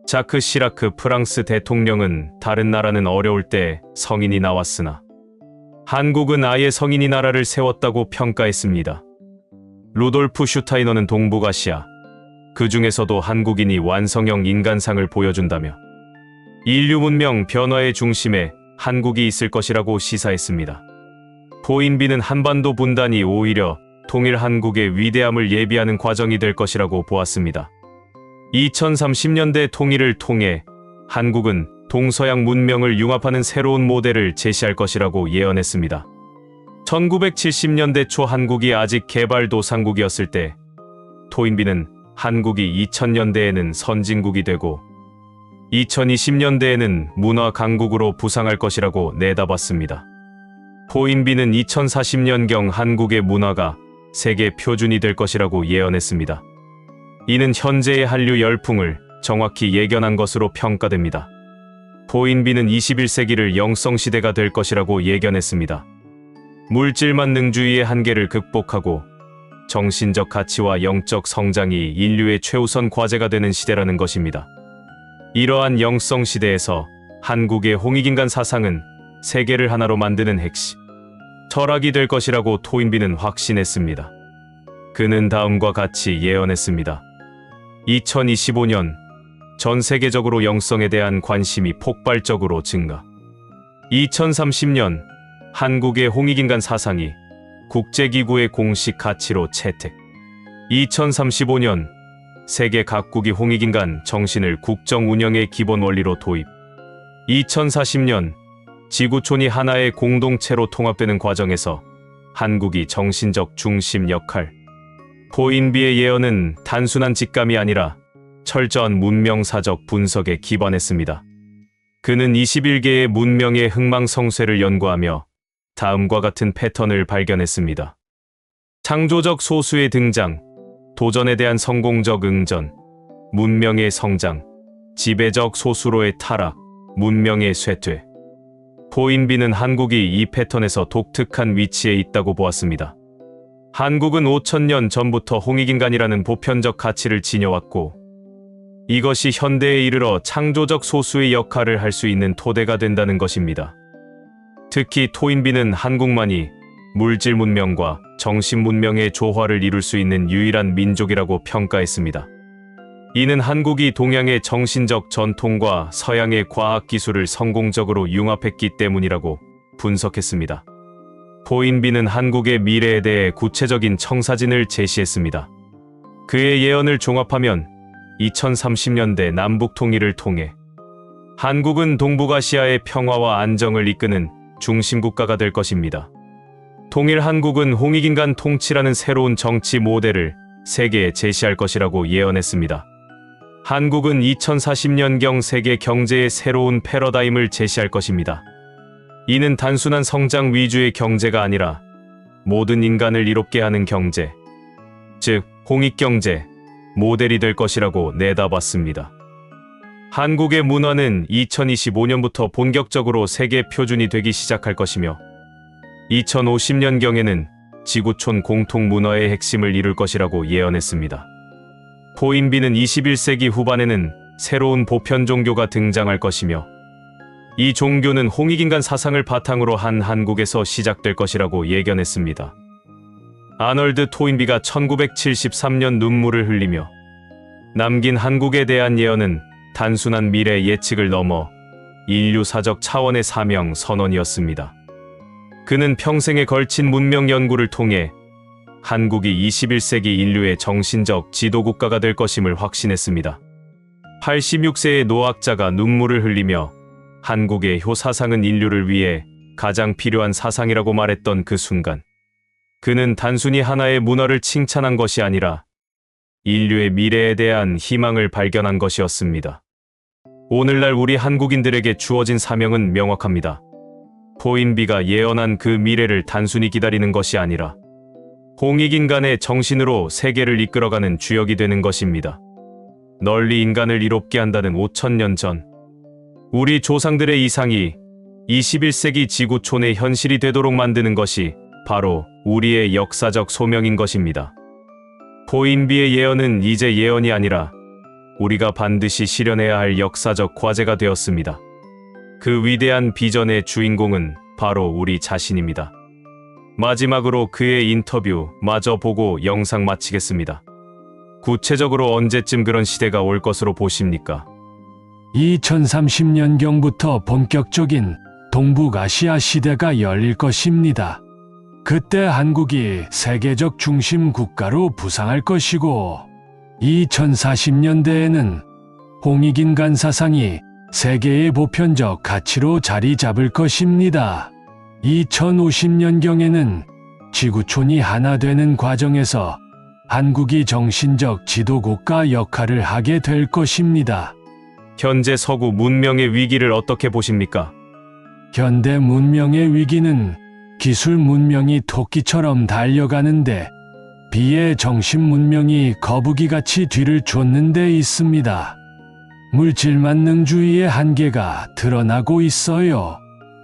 S3: 자크 시라크 프랑스 대통령은 다른 나라는 어려울 때 성인이 나왔으나 한국은 아예 성인이 나라를 세웠다고 평가했습니다. 루돌프 슈타이너는 동북아시아, 그 중에서도 한국인이 완성형 인간상을 보여준다며 인류 문명 변화의 중심에 한국이 있을 것이라고 시사했습니다. 토인비는 한반도 분단이 오히려 통일 한국의 위대함을 예비하는 과정이 될 것이라고 보았습니다. 2030년대 통일을 통해 한국은 동서양 문명을 융합하는 새로운 모델을 제시할 것이라고 예언했습니다. 1970년대 초 한국이 아직 개발도상국이었을 때 토인비는 한국이 2000년대에는 선진국이 되고 2020년대에는 문화 강국으로 부상할 것이라고 내다봤습니다. 토인비는 2040년경 한국의 문화가 세계 표준이 될 것이라고 예언했습니다. 이는 현재의 한류 열풍을 정확히 예견한 것으로 평가됩니다. 토인비는 21세기를 영성시대가 될 것이라고 예견했습니다. 물질 만능주의의 한계를 극복하고 정신적 가치와 영적 성장이 인류의 최우선 과제가 되는 시대라는 것입니다. 이러한 영성시대에서 한국의 홍익인간 사상은 세계를 하나로 만드는 핵심, 철학이 될 것이라고 토인비는 확신했습니다. 그는 다음과 같이 예언했습니다. 2025년, 전 세계적으로 영성에 대한 관심이 폭발적으로 증가. 2030년, 한국의 홍익인간 사상이 국제기구의 공식 가치로 채택. 2035년, 세계 각국이 홍익인간 정신을 국정 운영의 기본 원리로 도입. 2040년, 지구촌이 하나의 공동체로 통합되는 과정에서 한국이 정신적 중심 역할. 토인비의 예언은 단순한 직감이 아니라 철저한 문명사적 분석에 기반했습니다. 그는 21개의 문명의 흥망성쇠를 연구하며 다음과 같은 패턴을 발견했습니다. 창조적 소수의 등장, 도전에 대한 성공적 응전, 문명의 성장, 지배적 소수로의 타락, 문명의 쇠퇴. 토인비는 한국이 이 패턴에서 독특한 위치에 있다고 보았습니다. 한국은 5000년 전부터 홍익인간이라는 보편적 가치를 지녀왔고 이것이 현대에 이르러 창조적 소수의 역할을 할 수 있는 토대가 된다는 것입니다. 특히 토인비는 한국만이 물질 문명과 정신 문명의 조화를 이룰 수 있는 유일한 민족이라고 평가했습니다. 이는 한국이 동양의 정신적 전통과 서양의 과학 기술을 성공적으로 융합했기 때문이라고 분석했습니다. 토인비는 한국의 미래에 대해 구체적인 청사진을 제시했습니다. 그의 예언을 종합하면 2030년대 남북 통일을 통해 한국은 동북아시아의 평화와 안정을 이끄는 중심국가가 될 것입니다. 통일 한국은 홍익인간 통치라는 새로운 정치 모델을 세계에 제시할 것이라고 예언했습니다. 한국은 2040년경 세계 경제의 새로운 패러다임을 제시할 것입니다. 이는 단순한 성장 위주의 경제가 아니라 모든 인간을 이롭게 하는 경제, 즉 홍익경제 모델이 될 것이라고 내다봤습니다. 한국의 문화는 2025년부터 본격적으로 세계 표준이 되기 시작할 것이며 2050년경에는 지구촌 공통 문화의 핵심을 이룰 것이라고 예언했습니다. 토인비는 21세기 후반에는 새로운 보편 종교가 등장할 것이며 이 종교는 홍익인간 사상을 바탕으로 한 한국에서 시작될 것이라고 예견했습니다. 아널드 토인비가 1973년 눈물을 흘리며 남긴 한국에 대한 예언은 단순한 미래 예측을 넘어 인류사적 차원의 사명 선언이었습니다. 그는 평생에 걸친 문명 연구를 통해 한국이 21세기 인류의 정신적 지도국가가 될 것임을 확신했습니다. 86세의 노학자가 눈물을 흘리며 한국의 효사상은 인류를 위해 가장 필요한 사상이라고 말했던 그 순간, 그는 단순히 하나의 문화를 칭찬한 것이 아니라 인류의 미래에 대한 희망을 발견한 것이었습니다. 오늘날 우리 한국인들에게 주어진 사명은 명확합니다. 토인비가 예언한 그 미래를 단순히 기다리는 것이 아니라 홍익인간의 정신으로 세계를 이끌어가는 주역이 되는 것입니다. 널리 인간을 이롭게 한다는 5천년 전 우리 조상들의 이상이 21세기 지구촌의 현실이 되도록 만드는 것이 바로 우리의 역사적 소명인 것입니다. 포인비의 예언은 이제 예언이 아니라 우리가 반드시 실현해야 할 역사적 과제가 되었습니다. 그 위대한 비전의 주인공은 바로 우리 자신입니다. 마지막으로 그의 인터뷰 마저 보고 영상 마치겠습니다. 구체적으로 언제쯤 그런 시대가 올 것으로 보십니까?
S4: 2030년경부터 본격적인 동북아시아 시대가 열릴 것입니다. 그때 한국이 세계적 중심 국가로 부상할 것이고 2040년대에는 홍익인간 사상이 세계의 보편적 가치로 자리 잡을 것입니다. 2050년경에는 지구촌이 하나 되는 과정에서 한국이 정신적 지도국가 역할을 하게 될 것입니다.
S3: 현재 서구 문명의 위기를 어떻게 보십니까?
S4: 현대 문명의 위기는 기술 문명이 토끼처럼 달려가는데 비해 정신 문명이 거북이같이 뒤를 쫓는 데 있습니다. 물질 만능주의의 한계가 드러나고 있어요.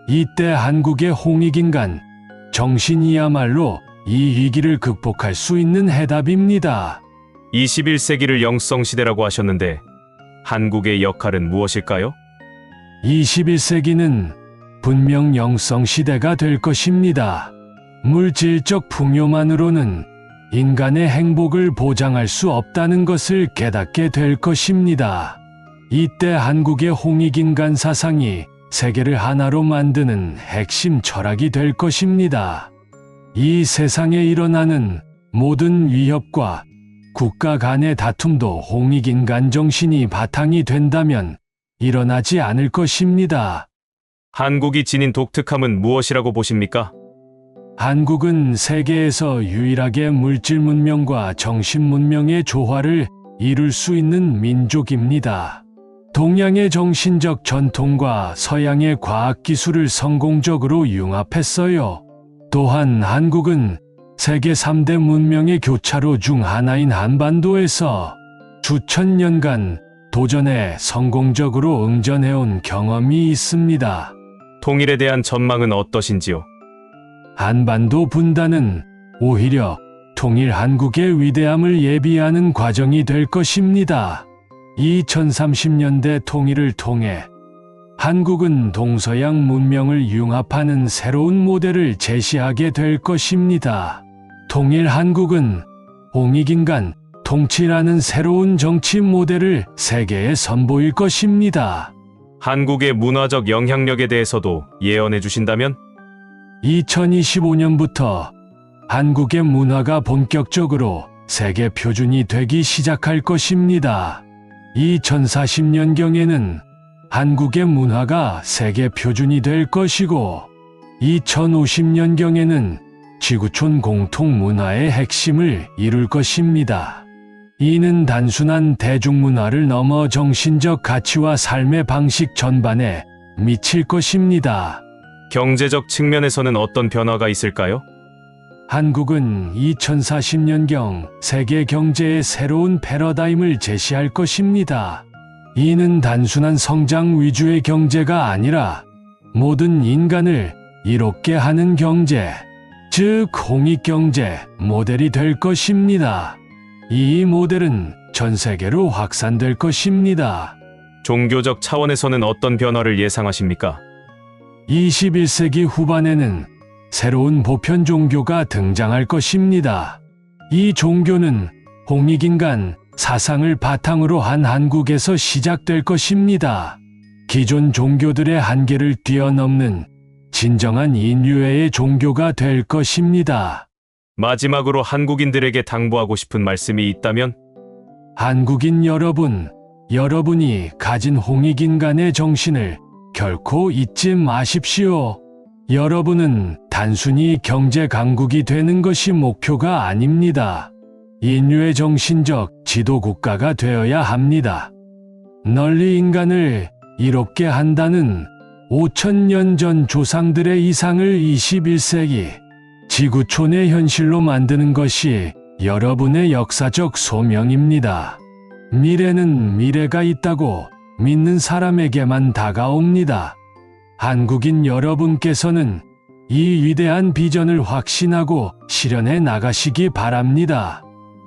S4: 이때 한국의 홍익인간 정신이야말로 이 위기를 극복할 수 있는 해답입니다.
S3: 21세기를 영성시대라고 하셨는데 한국의 역할은 무엇일까요?
S4: 21세기는 분명 영성시대가 될 것입니다. 물질적 풍요만으로는 인간의 행복을 보장할 수 없다는 것을 깨닫게 될 것입니다. 이때 한국의 홍익인간 사상이 세계를 하나로 만드는 핵심 철학이 될 것입니다. 이 세상에 일어나는 모든 위협과 국가 간의 다툼도 홍익인간 정신이 바탕이 된다면 일어나지 않을 것입니다.
S3: 한국이 지닌 독특함은 무엇이라고 보십니까?
S4: 한국은 세계에서 유일하게 물질 문명과 정신 문명의 조화를 이룰 수 있는 민족입니다. 동양의 정신적 전통과 서양의 과학 기술을 성공적으로 융합했어요. 또한 한국은 세계 3대 문명의 교차로 중 하나인 한반도에서 수천 년간 도전에 성공적으로 응전해온 경험이 있습니다.
S3: 통일에 대한 전망은 어떠신지요?
S4: 한반도 분단은 오히려 통일 한국의 위대함을 예비하는 과정이 될 것입니다. 2030년대 통일을 통해 한국은 동서양 문명을 융합하는 새로운 모델을 제시하게 될 것입니다. 통일 한국은 홍익인간 통치라는 새로운 정치 모델을 세계에 선보일 것입니다.
S3: 한국의 문화적 영향력에 대해서도 예언해 주신다면?
S4: 2025년부터 한국의 문화가 본격적으로 세계 표준이 되기 시작할 것입니다. 2040년경에는 한국의 문화가 세계 표준이 될 것이고 2050년경에는 지구촌 공통 문화의 핵심을 이룰 것입니다. 이는 단순한 대중문화를 넘어 정신적 가치와 삶의 방식 전반에 미칠 것입니다.
S3: 경제적 측면에서는 어떤 변화가 있을까요?
S4: 한국은 2040년경 세계 경제의 새로운 패러다임을 제시할 것입니다. 이는 단순한 성장 위주의 경제가 아니라 모든 인간을 이롭게 하는 경제, 즉 홍익경제 모델이 될 것입니다. 이 모델은 전 세계로 확산될 것입니다.
S3: 종교적 차원에서는 어떤 변화를 예상하십니까?
S4: 21세기 후반에는 새로운 보편 종교가 등장할 것입니다. 이 종교는 홍익인간 사상을 바탕으로 한 한국에서 시작될 것입니다. 기존 종교들의 한계를 뛰어넘는 진정한 인류애의 종교가 될 것입니다.
S3: 마지막으로 한국인들에게 당부하고 싶은 말씀이 있다면?
S4: 한국인 여러분, 여러분이 가진 홍익인간의 정신을 결코 잊지 마십시오. 여러분은 단순히 경제 강국이 되는 것이 목표가 아닙니다. 인류의 정신적 지도 국가가 되어야 합니다. 널리 인간을 이롭게 한다는 5,000년 전 조상들의 이상을 21세기 지구촌의 현실로 만드는 것이 여러분의 역사적 소명입니다. 미래는 미래가 있다고 믿는 사람에게만 다가옵니다. 한국인 여러분께서는 이 위대한 비전을 확신하고 실현해 나가시기 바랍니다.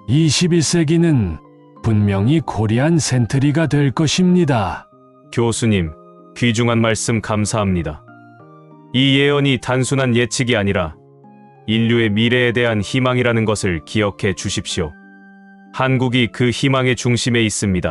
S4: 21세기는 분명히 코리안 센트리가 될 것입니다.
S3: 교수님, 귀중한 말씀 감사합니다. 이 예언이 단순한 예측이 아니라 인류의 미래에 대한 희망이라는 것을 기억해 주십시오. 한국이 그 희망의 중심에 있습니다.